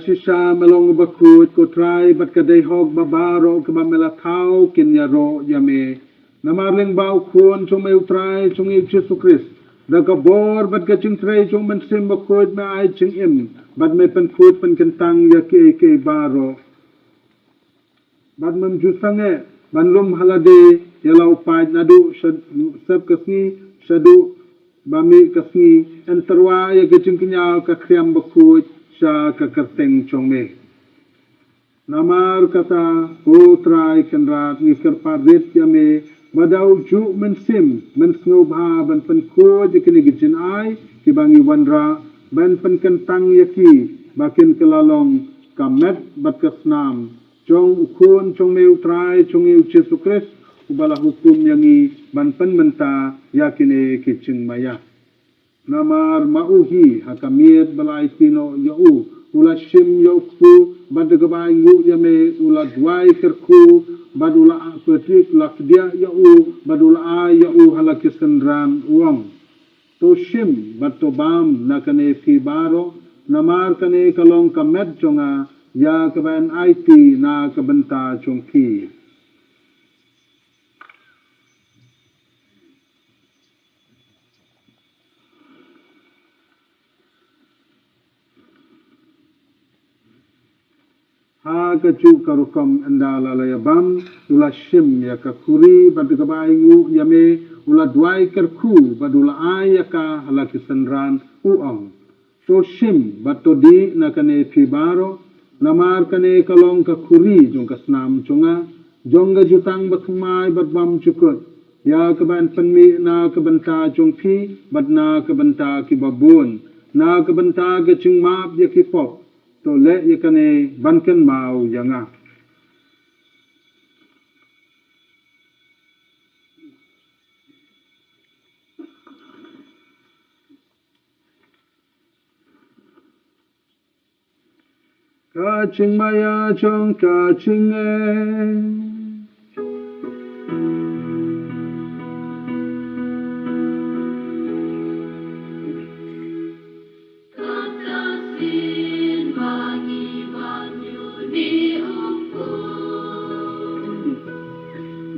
Shisha melong bakut ko try bat kaday hog babaro ka mamelatao kinyaro yame. Namarling bao kun chung may try chung i Jesu Christ. Dagabor bat gaching tray chung man sim bakut na ay ching im. Bat may pankut pankantang ya ke baro. Bat mam jusange banlum halade yalaw pad nadu sab kasni shadu bami kasngi enterwa ya gejing kenyal ka kriam bakut sya ka kerteng chongme. Namar kata utrai kenrat ngikir parit yame badau ju mensim mensngubha ban penko jekini gejin ai kibangi wandra ban penkentang yaki bakin kelalong kamet bat kesnam chong ukun chong me utrai chong Yesus Kristus ubala hukum yangi ban penmenta yakine kicing maya. Namar mauhi hakamir balai tino yau ula shim yauku badagabai ngu yame ula dwai kerku badula apetik lakdia yau badula a yau halakisendran uang to shim bato bam nakane fi baro namar kane kalong kamet chonga ya kaban IT na kabenta chongki. Ha kacu karukam andala layabam ula shim ya kakuri badagabai ngu yame ula dwai kerku badula ayaka halakisendran uang to shim batodi nakane fibaro namar kane kalong kakuri jong kasnam chunga jongga jutang bakmai badbam cukut ya kaban penmi na kabenta jongpi badna kabenta kibabun na kabenta geching map ya kipop to le yakane banken mau yanga. Kaching maya chong kaching Katasin bagi banyu ni umpu,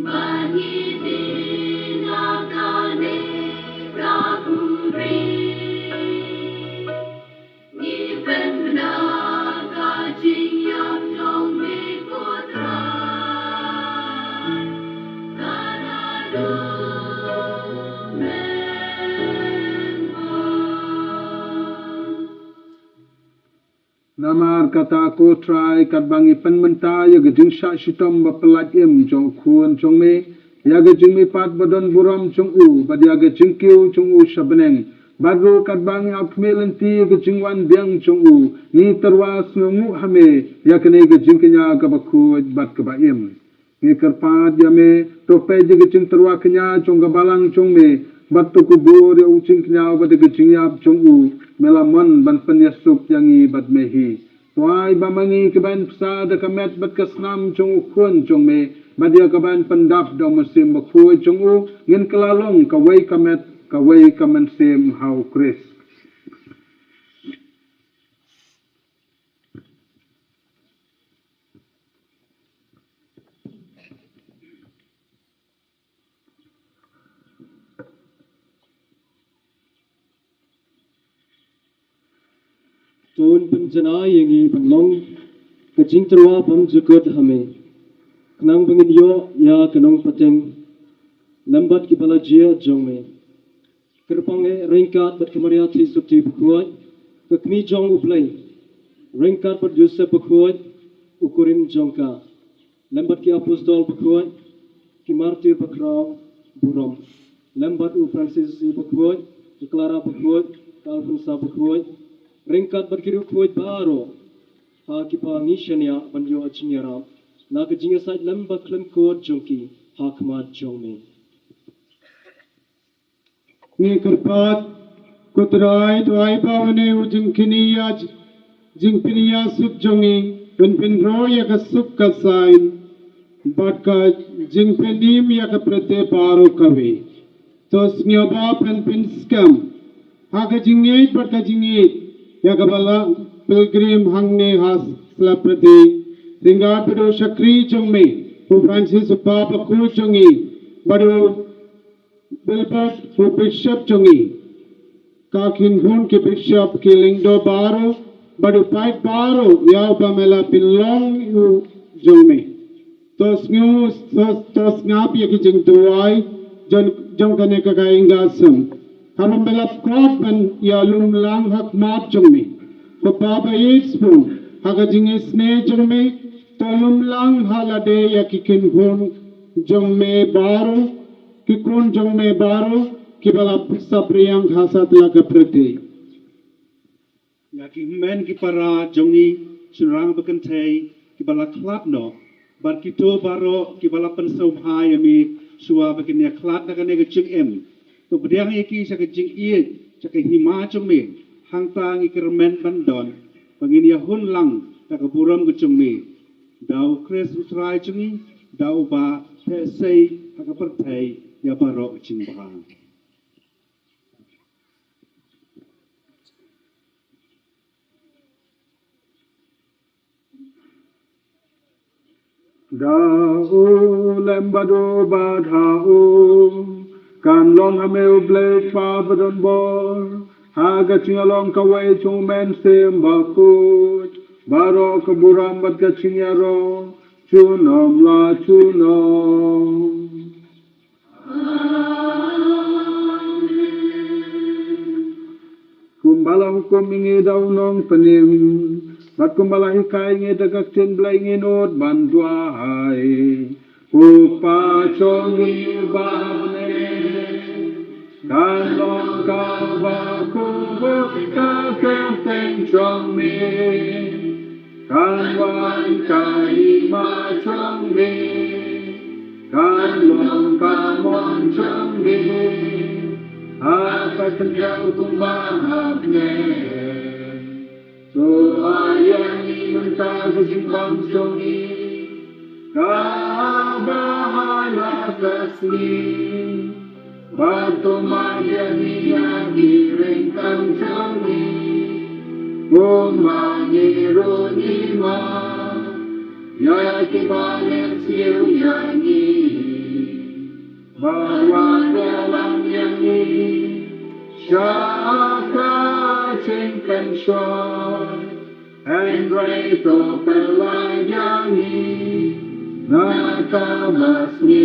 bagi dinakane rahuri, iben benar kajing yang jong mi putra, kanadu namar kata ko try kat bangi penmenta ya gejing syak shitom bapelat im jong kun jong me ya gejing mi pat badon buram jong u bad ya gejing kiu jong u shabeneng badro kat bangi apmelenti gejing wan biang jong u ni terwas ngu hame ya kene gejing kenya ka baku bat ka baim ni kerpat ya me tope je gejing terwa kenya jong ka balang jong me bat to kubur ya ucing kenya bad gejing yap jong u melamon ban penyesuk yangi bat mehi wai bamangi keban psa da kamet bat kasnam jong ukun jong me badia keban pendap do musim bakui jong u ngin kelalong kawai kamet kawai kamensim hau kris. Tuan penjana yangi penglong kajing terwa pam jukut hame kenang pengin yo ya kenong pateng lambat ki bala jia jong me kerpange ringkat bat kemaria ti sukti bukuat kekmi jong uplay ringkat bat Yusuf bukuat ukurim jongka lambat ki apostol bukuat ki martir bakrau burom lambat u Francis bukuat ki Clara bukuat Alfonso bukuat ringkat berkiru kuat baru, ha kipa ngisanya banyo acinyara, nak jinga sait lembat klem kuat jongki, ha kemat jongme. Ni kerpat kutrai tuai pawne ujung kiniya jingpiniya suk jongi, penpin roya ka suk ka sain, bat ka jingpinim ya ka prete paru kawe, tos nyoba penpin skam, ha ka jingit bat ka jingit. Ya kabala pilgrim hangne has slaprati ringa pedo shakri chongme hu Francis Papa ku chongi bado Bilbert hu bishop chongi kakin hun ke bishop ke lingdo baro bado fight baro ya pamela pinlong hu jongme tos ngap ya ki jing tuai jong kane ka ingasam Hamam belap kot ban ya lum lang hak mat jong me. Ko papa ispu haga jinge sne jong me tolum lang halade ya kikin gon jong me baro kikun jong me baro ki balap sapriyang hasat laga prete. Yaki men ki para jongi surang bekentei ki bala klap no bar kito baro ki bala pensau hai ami suwa bekenya klap na kane geching em to bediang iki sa geching ie sa ke hima chome hang tang ikremen bandon pangin ya hun lang ta kaburam gechung me dau kres utrai chungi dau ba te sei ha ka perthai ya baro ching bahang. Dao lembado badhao kan long hameu blade fa badon bor haga chingalong kawai chumen sem bakut baro kaburam bat gachinyaro chunom la chunom. Kumbala hukum ingi daw nong panim bat kumbala hikai ingi dagak tin blay ingi not banduay upa chongi bahne kalong kawa kubuk kakeng chong me kalwan kai ma chong me kalong kamon chong me apa terjauh tumbang ne so ayang mentah sejimbang songi kabahala kasih batu magyani yang direngkan songi Bumangi runima ya kibalik siu yangi bahwa dalam yang ini syaka cingkan syar Andrei to pelayangi nakamasni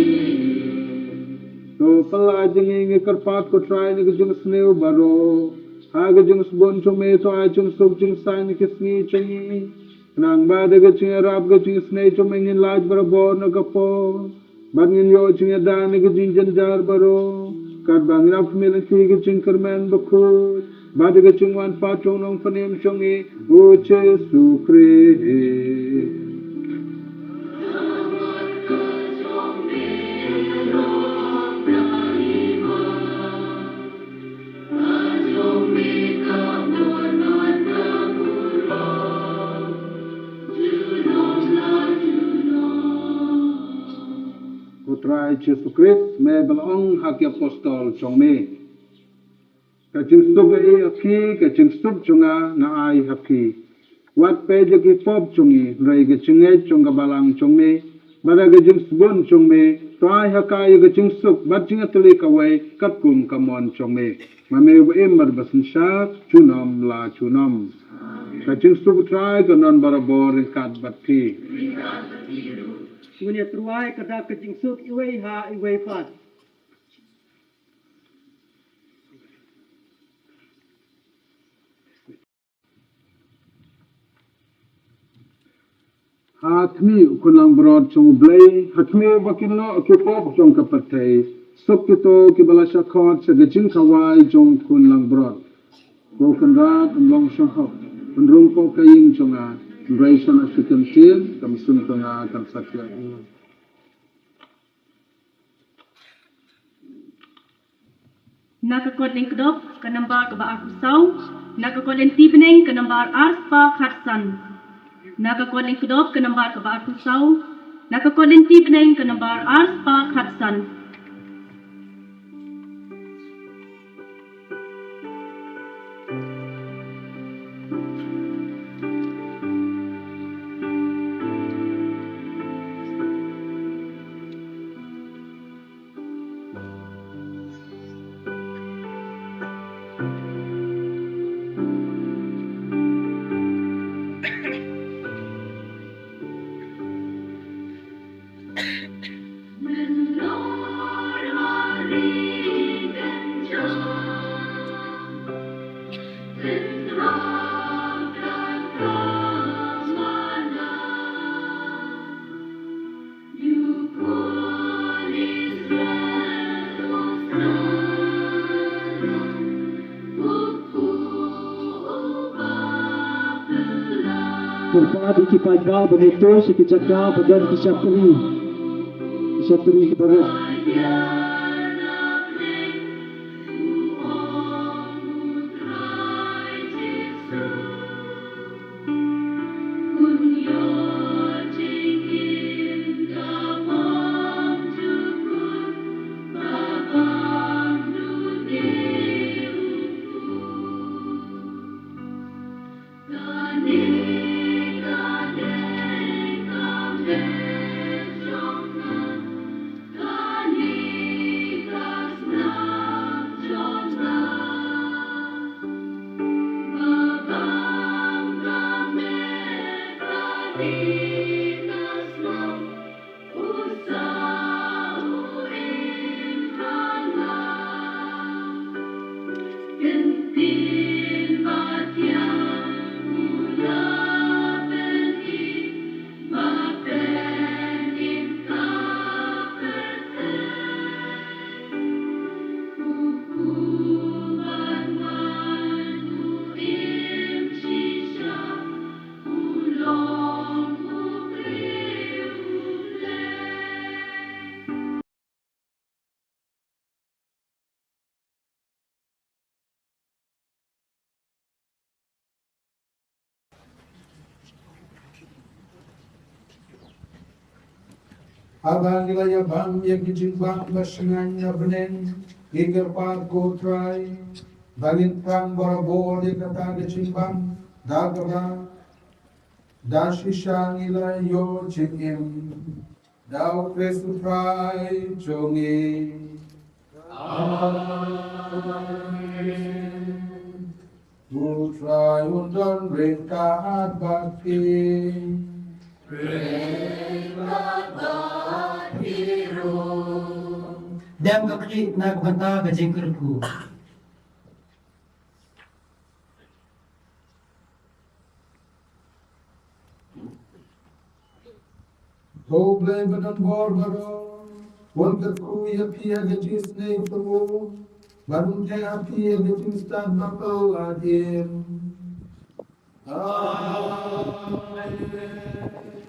to pelayangi kerpat ko try ni kejung sneu baro ha kejung sbon chome to a chung sub chung sang ni kisni changi nang ba de kejung rap kejung snei chome ngin laj baro na kapo Bangin yo chinga dan ke jing janjar baro kat bangin ap mel chi ke ching kermen bakut bad ke chung wan pa chong nong panem chongi o che su kre Putra Yesus Kristus me belong hak apostol chong me. Kacing sub e aki kacing sub chunga na ai haki. Wat pe je ki pop chungi rai kacing e chunga balang chong me. Bada kacing subon chong me. Toai hakai kacing sub bat chinga tuli kawai kat kum kamon chong me. Mame emar basin syak chunom la chunom. Kacing sub trai kanon barabor kat bati. Ngunya truai kada kejing suk iwei ha iwei pat. Hatmi kulang brod chung blay hatmi bakino kipop chung kapatay suk kito kibala shakot sa gajing kawai chung kulang brod ko kanrat long shahok unrung ko kaying chunga Ration African Team, kamsun tengah akan sakya. Nakakodling kedop ke nambar ke baar pusau, nakakodling tibening ke nambar arspa khatsan. Nakakodling kedop ke nambar ke baar pusau, nakakodling tibening ke nambar arspa khatsan. When Lord Berkat ikipaga begitu sekejaka badan kisyapuri kebarat. Abang nilai abang yang dijimbang bersengaja benen hingga par kotrai balin pang borabor yang kata dijimbang dagara dashisha nilai yo cikim dau kresu trai jongi Putrai undang ringkahat bakti Dem kapri nak banta kejengkerku. Ho blame badan borbaro, wonder ku ya pia gajis ne tumu, barun te api ya gajis tan bakal adim.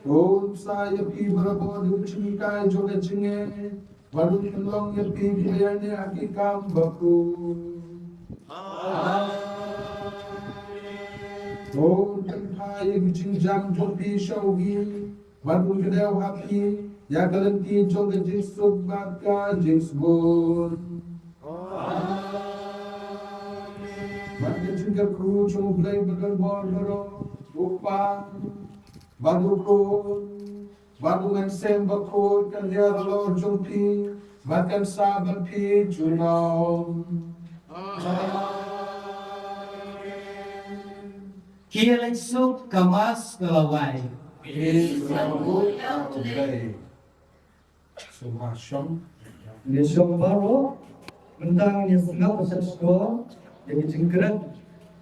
Om saya pi berabo di kai joget jinge, barun kendong ya pi biayane aki kam baku. Om tenha ya gajing jam jopi shaugi, barun kedau happy, ya galanti joget jisuk baka jisbun. Barun jinga kru jomu blay badan borbaro, upang. Badungan sem bakut kan dia lor jumpi makan sabar pi junau Kira suk kamas kelawai. Subhasham Nesong baro mentang ni sengap pasal sekolah jadi cengkerat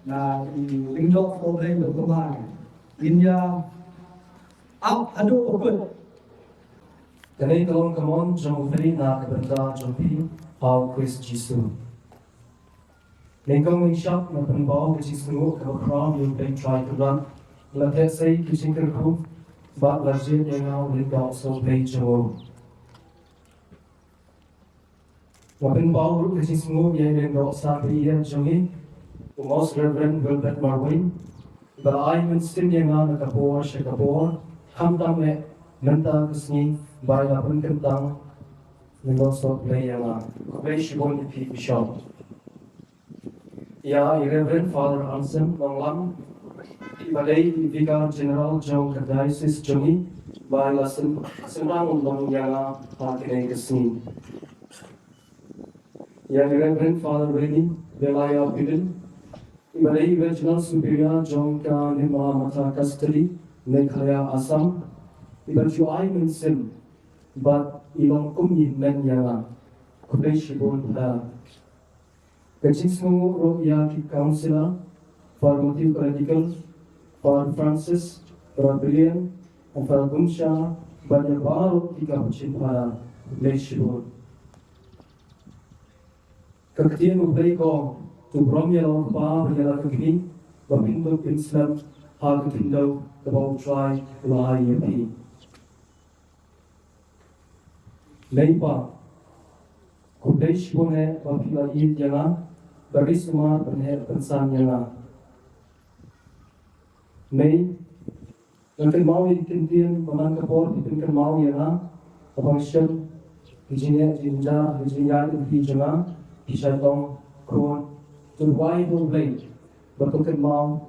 na lingdok oleh berkembang India aduh okut. Kami tolong kemon jom beri nak benda jompi hal Chris Jisu. Lengkong isyak na penbaw ke Jisu ke kram yung pen try to run. Latet say kising kerku bat lajit yang au lingkong so play jom. Wapen baw ke Jisu yang lingkong sabi yang jongi. Most Reverend Wilbert Marwin. Berai menstin yang ang nakapor siya kapor. Hamdam me nanta kesni baya pun kentang nengosok layanga kubay shibon ipi bishop ya Reverend Father Anselm Manglam balay Vicar General John Diocese Jongi baya senang undang yanga pakinay kesni ya Reverend Father Willie Belaya Bidin balay Regional Superior John Ka Nima Mata Custody Meghalaya Assam iban syuai mensim bat ilong kumyin men yanga kubay shibon ha kachismu roya ki councilor for motive political for Francis Brilliant and for Gunsha banyak baru tiga pucin para kubay shibon kaktian kubay ko tu brom yelong pa yelak kini babindog Islam Hagatindo, the Bow Try, Lahayapi. Leipa, Kudesh Bone, Wapila Il Yana, Barisma, Benher Pensan Yana. May, Nankan Maui Kindian, Manangapor, Pinkan Maui Yana, Abang Shem, Virginia, Virginia, Hijama, Hishatong, Kron, to Waibo Blade, Bakukan Mau,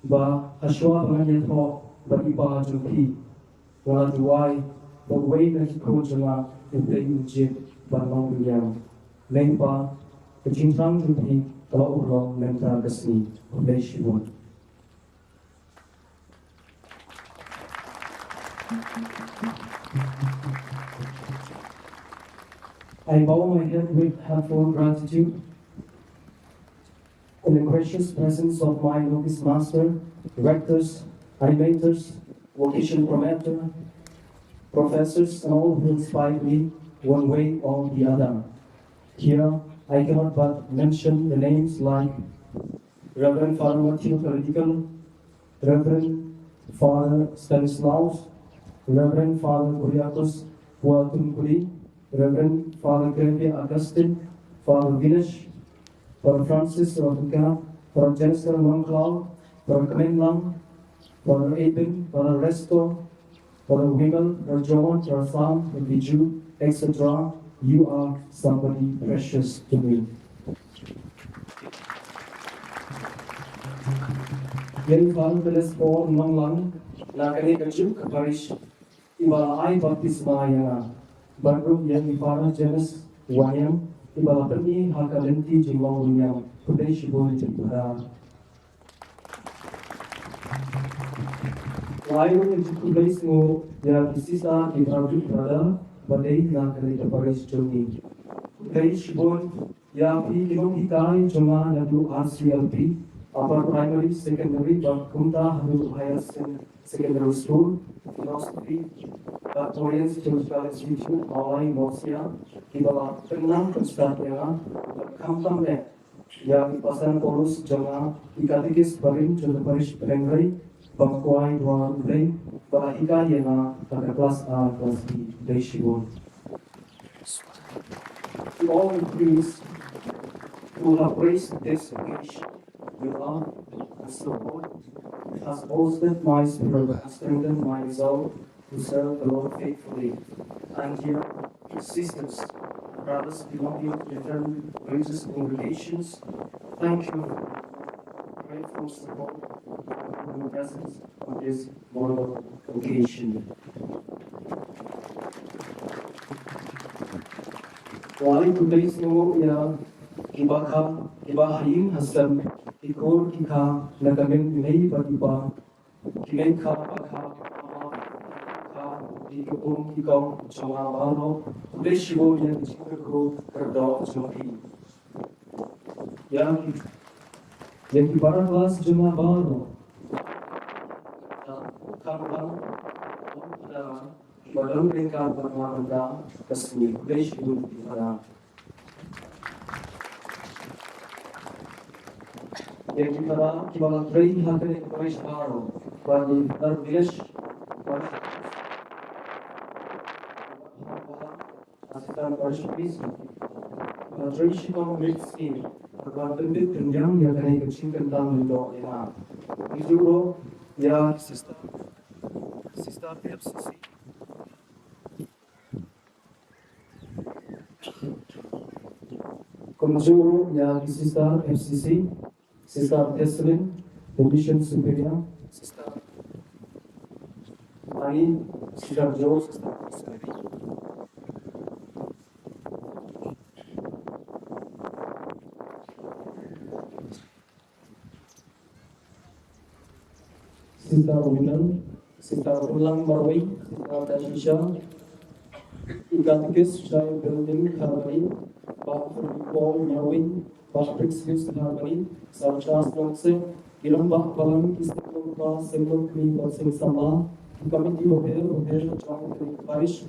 Ba Hashwa Banyato, Batipa Jupi, Wala Duai, but way that he could Jama, in the Ujib, Banong Yam, Lempa, the Jintang Jupi, Talo Menta Gasni, Beishibun. I bow my head with heartfelt gratitude in the gracious presence of my Lucas Master, directors, animators, vocation promoter, professors, and all who inspired me one way or the other. Here, I cannot but mention the names like Reverend Father Matthew Political, Reverend Father Stanislaus, Reverend Father Kuriakos Puatunkuri, Reverend Father Gregory Augustine, Father Vinesh, Father Francis Rodriguez, Father Jennifer Monclau, Father Kamenlang, Father Aben, Father Resto, Father Wimmel, Father John, Father Sam, Father Biju, etc. You are somebody precious to me. Yang Father Telespo Manglang, Nakani Kajuk Parish, Ibala Ai Baptisma Yana. Baru yang Father Janus Wayam, Ibala Perni Hakalenti Jimong Lunyam, Kudesh Boleh Jempara. Layu yang Kudesh Mu, yang disisa di Rajuk Prada, Badai Nakani Paris Joni. Kudesh Boleh, yang Pilih Hitai Joma Nadu RCLP, Upper Primary, Secondary, Kumta Hadu Higher Secondary School, Philosophy, Oriental Theological Institute, Hawaii, Mosia, di bawah 6 Konstantia, Kampung yang pasangan Polus Jama, Ikatikis Barin, Contoh Parish Penengrai, Bangkuai, Dua Ulay, Bahika Yena, pada kelas A, kelas B, dari Shibun. To all increase, who have raised this occasion, with love and support, has bolstered my spirit and strengthened my resolve to serve the Lord faithfully. And here, sisters, brothers belonging to different religious congregations, thank you for your grateful support and your presence on this wonderful occasion. Wali today's mo ya ibahayin hasam ikor kika nagamin nei batiba kinai ka ka di kupung kikong sama baro deshibo yang cikko kerdo joki yang ibarat kelas jemaah baru karuan baru tingkat bermakna kesini deshibo pada yang kita kibalat rei hadir Paris baru bagi terbias asisten Paris bis tradisi komunitas ini akan terdiri kenjang yang kena kecil tentang untuk enak itu ya sister FCC Komjuro ya sister FCC Sister Teslin, Condition Superior, Sister Ani, Sister Joe, Sister Rosemary. Sister Winan, Sister Ulang Marwai, Sister Dashisha, Igatikis, Shai Building, Harmony, Paul Marwai, Patrick's Harmony, Sarah Charles Johnson, Ilambah Balang, Istiqlal Sembel Kri Basing Sama, Committee of John Parish,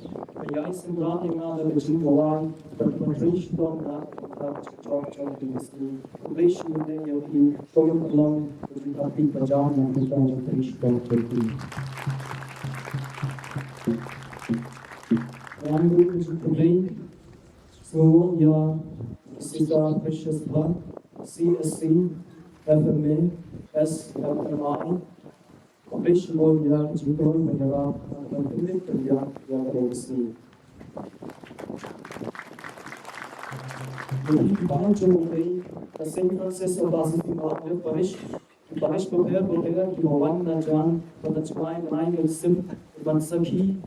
Yais and Rani Nada, which in Hawaii, but Patricia on that, John Dynasty, Relation with the Yogi, going along with the Happy Pajam and the Patricia. I'm going to complain. So, your sister precious blood, CSC, FMA, SFMI. Operation World Yard is going to be around the Yard Oversea. The Banjo Way, the same process of Asian Market Parish, Parish Prepare to one Najan, but the Chine line of Sim, Bansaki,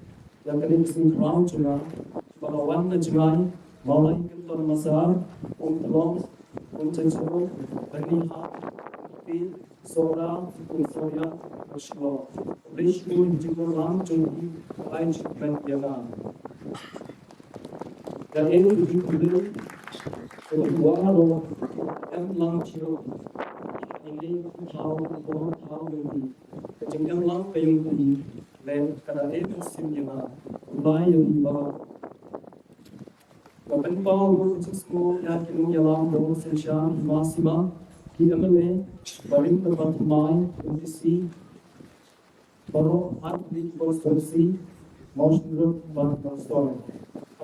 the Galaxy Crown Juna, but one Najan, Malay, Masar, Umtlong, Umchenso, Bani Sora, Soya, Ashko, Rich Moon, Jingolam, Jogi, Line Shipment Yana. The end of the day, the Waro, M. Lang Chiro, Indy, How, How will be. The Jingam Lang Paying be, then Kanadan Simina, by Yuba. The Benbao Road to School, Yakin Yalam, Rose and Sham, Massima. MLA, Baring the Bantamai, MDC, Baro, Athlete for Policy, Motion Group, Bantam Story.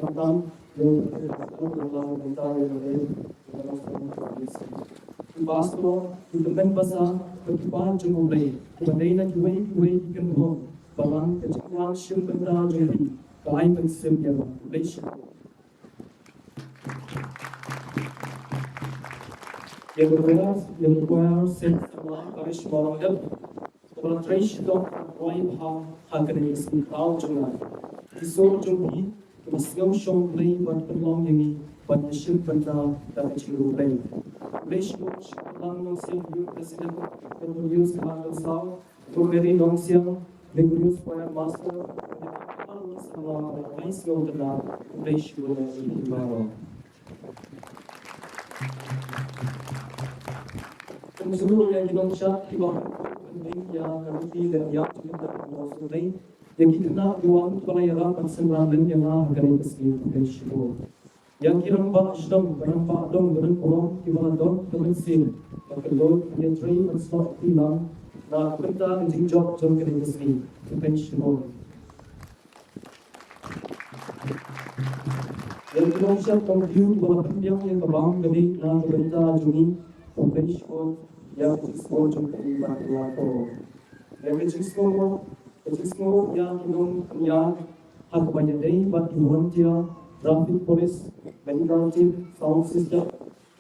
Bantam, the Basco, the Benbasa, the Kipan Jumble, the Dana Way can home, Balang, the Chikan Shimbanda, the Ivan Simia, Relation. Yang requires sense-aligned parish model, collaboration of Royal Haganese in Algeria. The soul to be, the Muslim show play but belonging, but the ship and down that it will play. Relation which Lang Silvio President, the produce Marvel South, to very long seal, the produce Fire Master, the Always allow the Vice Golden Relation with the Barrow. Semua yang dilangsung di bawah yang kami dan yang kita lakukan, yang kita nak doang pelayaran persembahan yang akan disediakan. Yang kira nampak sedang bernampak dong berang kibah dong termesin, yang kedua yang train bersama hilang, nak benda menjinjok jom kena disediakan. Yang dilangsung komputer bawah yang kebang dari nak benda juni. Pension yang diskon untuk dibantu. Yang diskon yang yang hak banyak dari bagi volunteer, traffic police, medical team, sound system,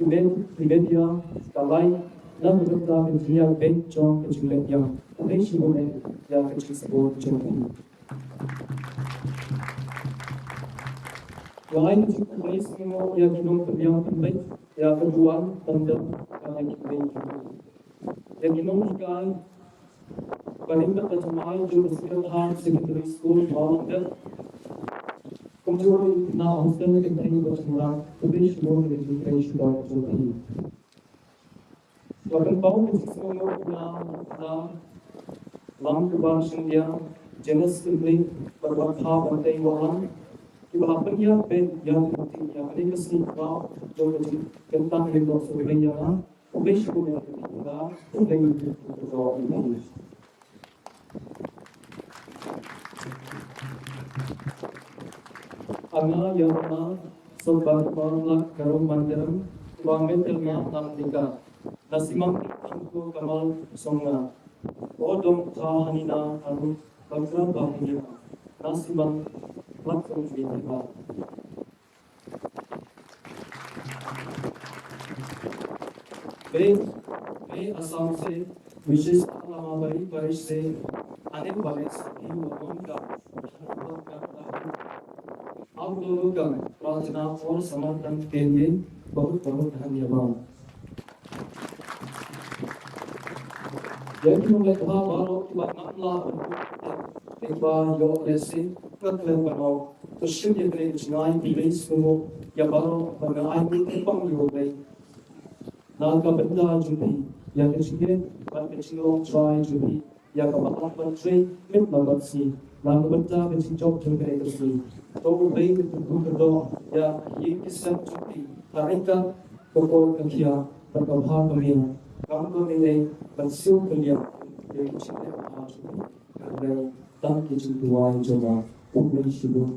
media, kalai, dan beberapa engineer bank jom kecil yang pension yang diskon untuk. Selain itu, semua yang yang terbaik, yang kedua tanda yang kita yang dimungkinkan paling pertama juga sekolah secondary school dan kemudian nah hostel kita ini bersemula lebih semua dari sudah jadi. Bahkan bau semua na lam kebangsaan dia jenis lebih berwarna pantai warna. Ibarat yang pen yang penting yang ada mesin kau jadi tentang dengan sebenarnya obes punya kita dengan berdoa ini. Karena yang mana sebab orang karum mandaram wangen terma tam tinggal nasimang tangku kamal songa odong kahanina anu bangsa bahaya nasimang langsung ditinggal. Assam से विशेष हमारी बारिश से आने वाले सभी लोगों का धन्यवाद करता हूँ। आप लोगों का प्रार्थना और समर्थन के लिए बहुत बहुत धन्यवाद। Jadi mereka baru buatlah ikbal yo resi kerja baru tersedia dari jenayah di semua yang baru bergerak di pang yo bay. Naga benda jubi yang kecil, ban kecil try jubi yang kebapak menteri mit nomor si lang benta benci job jengkere kesi to bei bentuk kedo ya yang kisah cuti taringka kokol kekia perkabhan kami kamu ini pensiun kelia yang cinta apa cuti karena tak kecuali coba umur hidup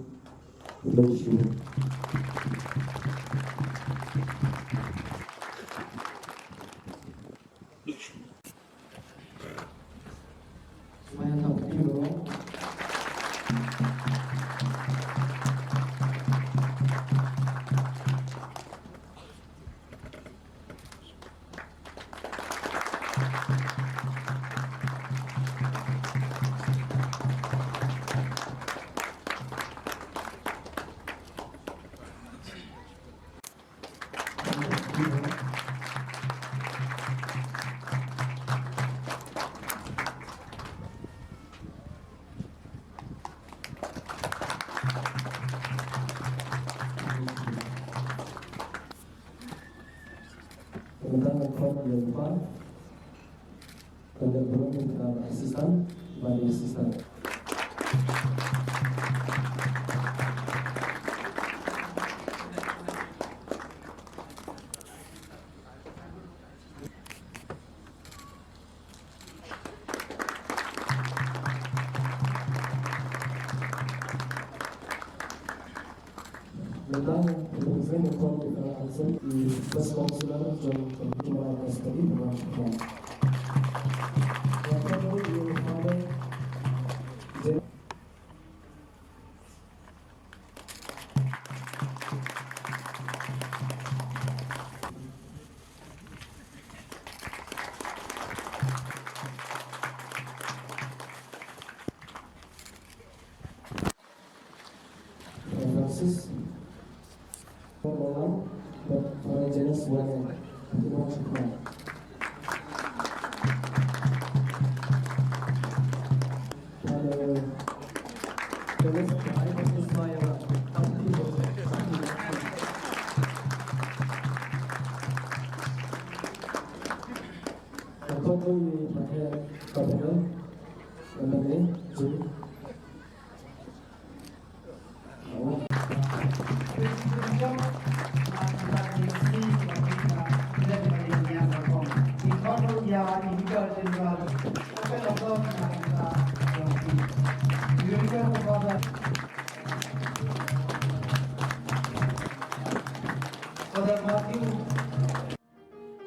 Semuanya tahu dulu. Tentang reform yang depan, kerja belum kita asisten, bagi asisten. Tentang represent reform kita asisten di responsible dan pertimbangan studi dengan Francis Pembangunan dan para jenis semuanya. Terima kasih. Jenis lain masih saya Aku tu pakai kamera, kamera zoom.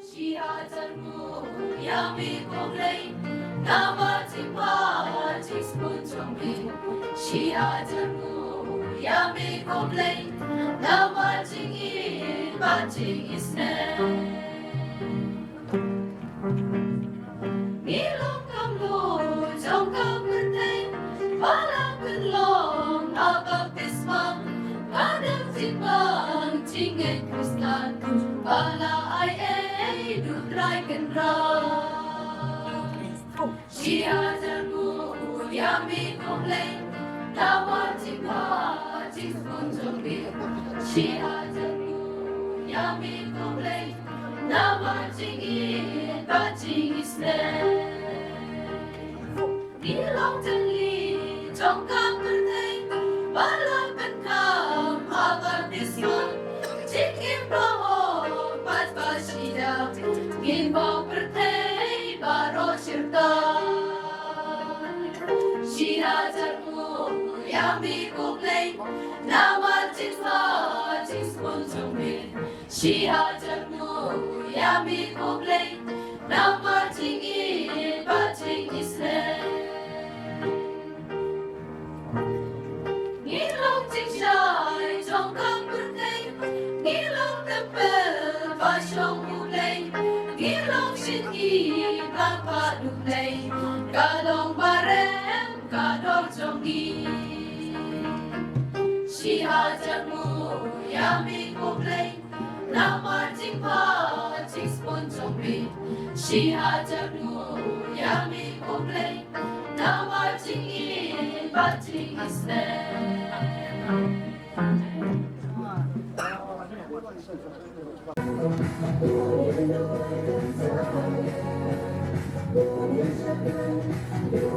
Sihatanmu yang mikomlei nama timba jispun jombi. Sihatanmu yang mikomlei nama jingi bajing isne. Nilong kamlu jongkang berteng balang berlong agak tismang kadang timbang jingin kristan bala ai dudrai kendra. Sihatanmu yang mikomlei nama timba jispun jombi. Sihatanmu yang mikomlei nama jingi bajing isne. Nilong jeli jongkang berteng balang benkam agar disman jikim roho pas pasida gimbal berteng baro sirta. Sihatanmu yang mikomlei nama cinta jispun jombi. Sihatanmu yang mikomlei nama jingi bajing isne. Ngilong cincai jongkang berteng ngilong tempel pasyong mulai ngilong singi bapa duplay kalong barem kadong jongi. Sihatanmu yang mikomlei nama timpa jispun jombi. Sihatanmu yang mikomlei nama jingi bajing isne. Thank you.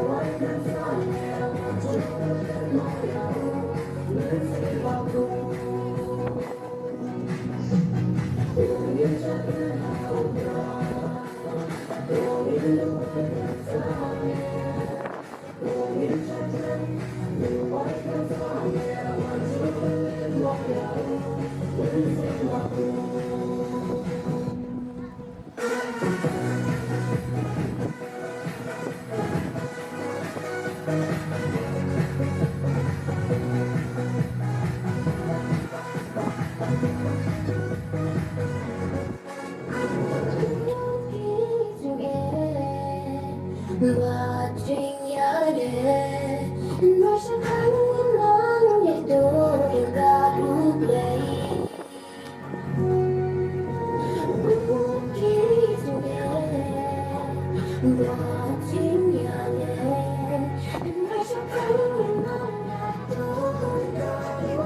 Watching your day, rush a coming along, you do, you got to play. Cookies together, watching your day, rush a coming along, you do, you got to play.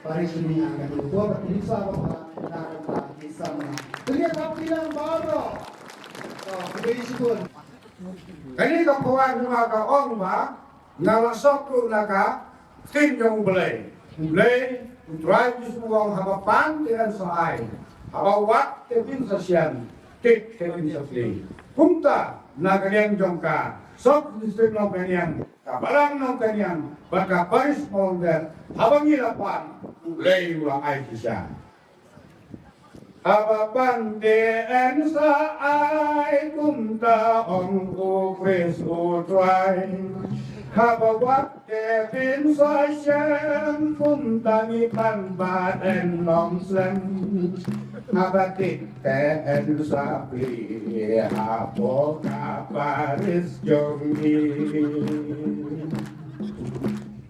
Paris ini akan dibuat bisa menggunakan bisa menang. Bilang baru. Kani ka kawan mga kaong ba nalasok ko naka tinyong belay. Belay utray dismuang habapan dengan saay. Habawat tepin sasyan tik tepin sasli. Kumta na kanyang jongka. Sok district ng kanyang kabalang ng kanyang baka Paris Molder habang ilapan belay ulang ay siya. Habapan den sa ay kumta ong upres utray. Habawat tepin sasyan kumta ni panbaten lomsen. Habatik ten sa pli hapo ka Paris jongi.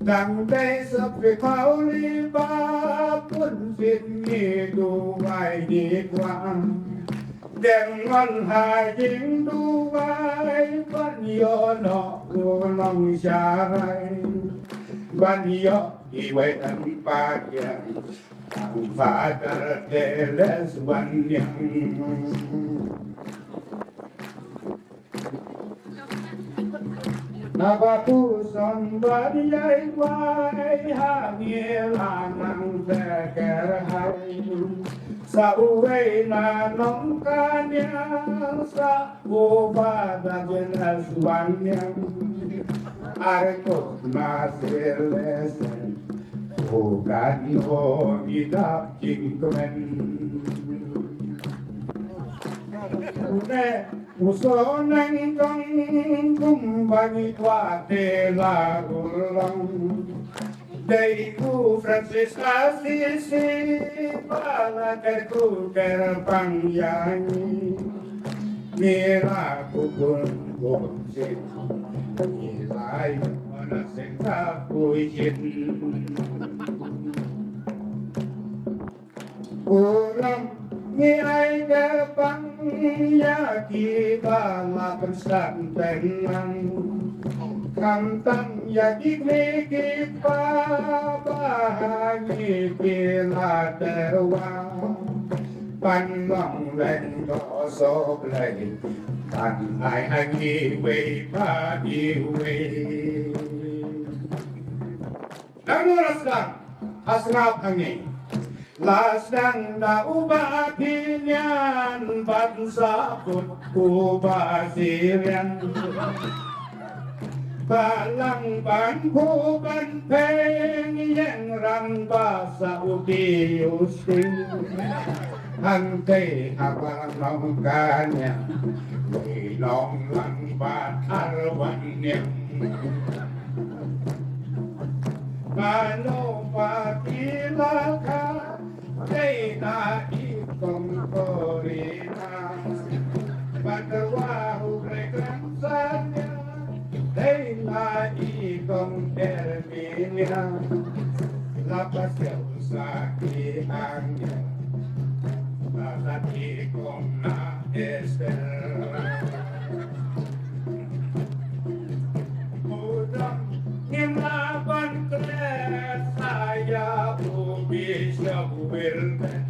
Đằng đây sắp về pháo ly ba quân phiên nghi đu vai đi qua đèn ngon hà dính đu vai vẫn yo nọ của lòng xa rai vẫn yo đi về tận ba kia thằng phá trở để lên văn nhang. Nabapuson badiyay way hangil anang tekerhay sa uwi na nong kanyang sa ubada ginaswan niyang arkot na silesen bukan mo idapking kmen. Uso nang kang kumbani kwate la gulang Dei ku Francis Assisi pala terku terpangyani Mira ku kunsit Nilai manaseng kapuisin Ulang ni ai depan ya kita lakukan tenang kantang ya diklik bahagi bila terwang pandang lên có số lấy tan ai anh đi về ba đi về đang nói rằng asnaf angin Lasdang na ubahinian bansa ku basirian Balang ban ko ban peng yang rang ba sa ubi usting hang tei haba long kanya vì long lang ba arwan niệm ba lo ba ti la ka tei na i kong ko ri na ba ta wa hu re kan sa đây là ý công termina la pasión saki angel la ti con na espera mudam himna bantre saya ubi shawirten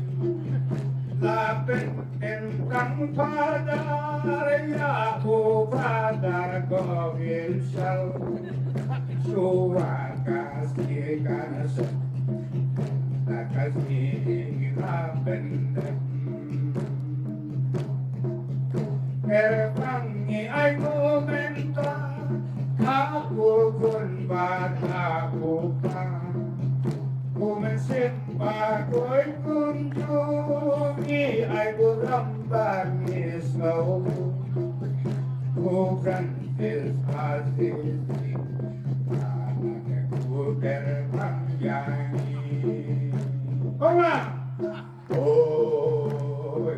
la pen en kang padar ya ko padar ko shall suwa kasih kanasa la kasih la pen erfangi ay momento aku kun bad aku pa kumensin bagoy kunjungi ay buramban is no bukan is asing anak ku terpanjangi Oma ôi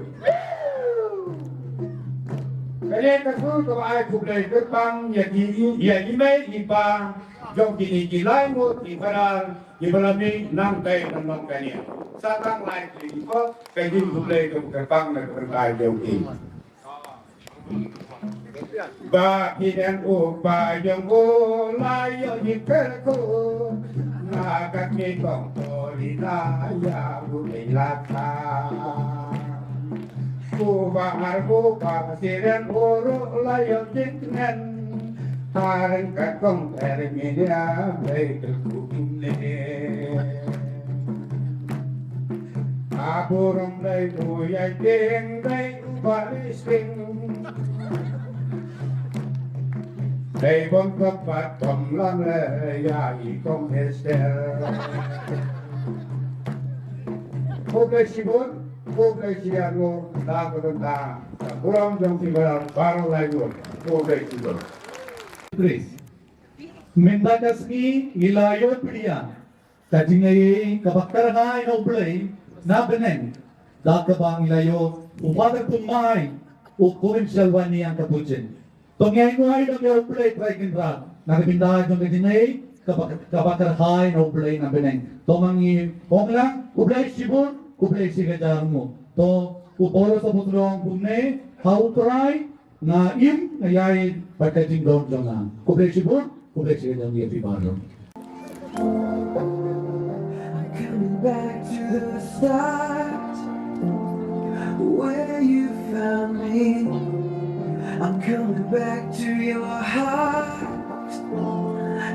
cái này các thứ của ai cũng đầy các băng nhà gì mấy gì ba trong kỳ lái mua kỳ phara kỳ phara mi năm cây năm năm cái này sa tăng lại thì có cái gì cũng đầy trong cái băng này cái tài đều kỳ ba khi đen ô ba dòng ô lai ở những cái cô là các cái vòng to đi ra ya bu đi la ta cô ba cô ba siren ô ro lai ở những cái Taran ka kong terminia baik terkubine Apurum dai tu yai ting dai balisting Dai bom kapat tom lam le ya I kong hester Kokai sibun kokai siago da kodonta Puram jong tibaran barang lagun kokai sibun Please. Minta kasih ilayot pilihan. Tadi ngay kapakar ngay no play na beneng. Dakabang ilayot umaga tumay ukurin shalwani ang kapuchin. Tongay ngay no play try kinra. Nakapindahan yung tadi ngay kapakar ngay no play na beneng. Tomangi onglang uplay sibun uplay sigajar mo. To uporo sa putrong pumne how try na im na yai packaging down jangan. Kublai sibun, kublai jangan dia pibaro. Coming back to the start, where you found me. I'm coming back to your heart.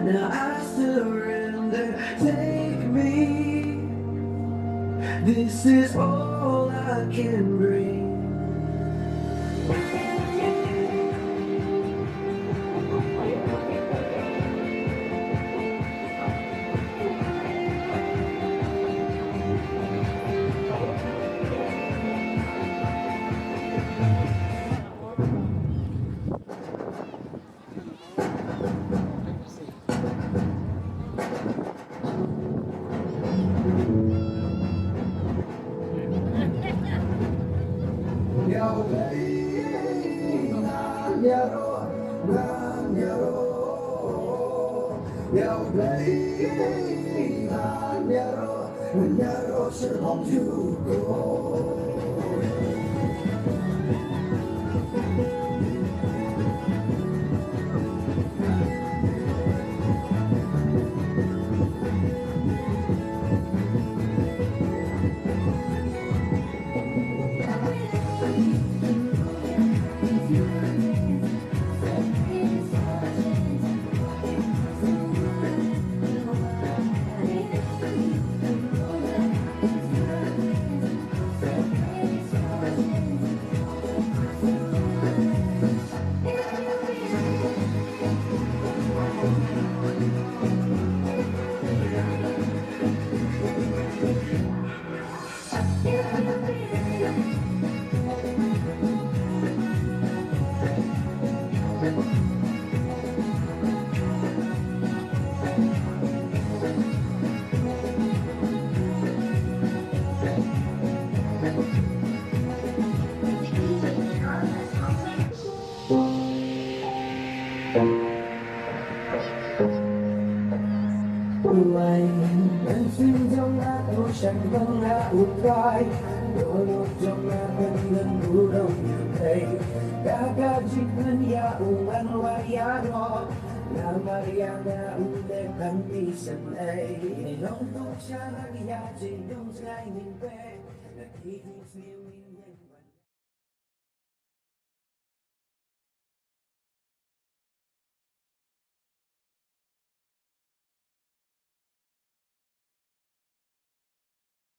Now I surrender, take me. This is all I can bring. Ulay Nan xin trong ngã tu chẳng vâng ngã utrai Đôi lúc trong ngã bên ngân u đông như thầy Cả chích ngân ya ungan wa ya ro Na Mariana ule kan mi san ay Nông tung siya lang ya ching dung sky min pe Nakikis niyo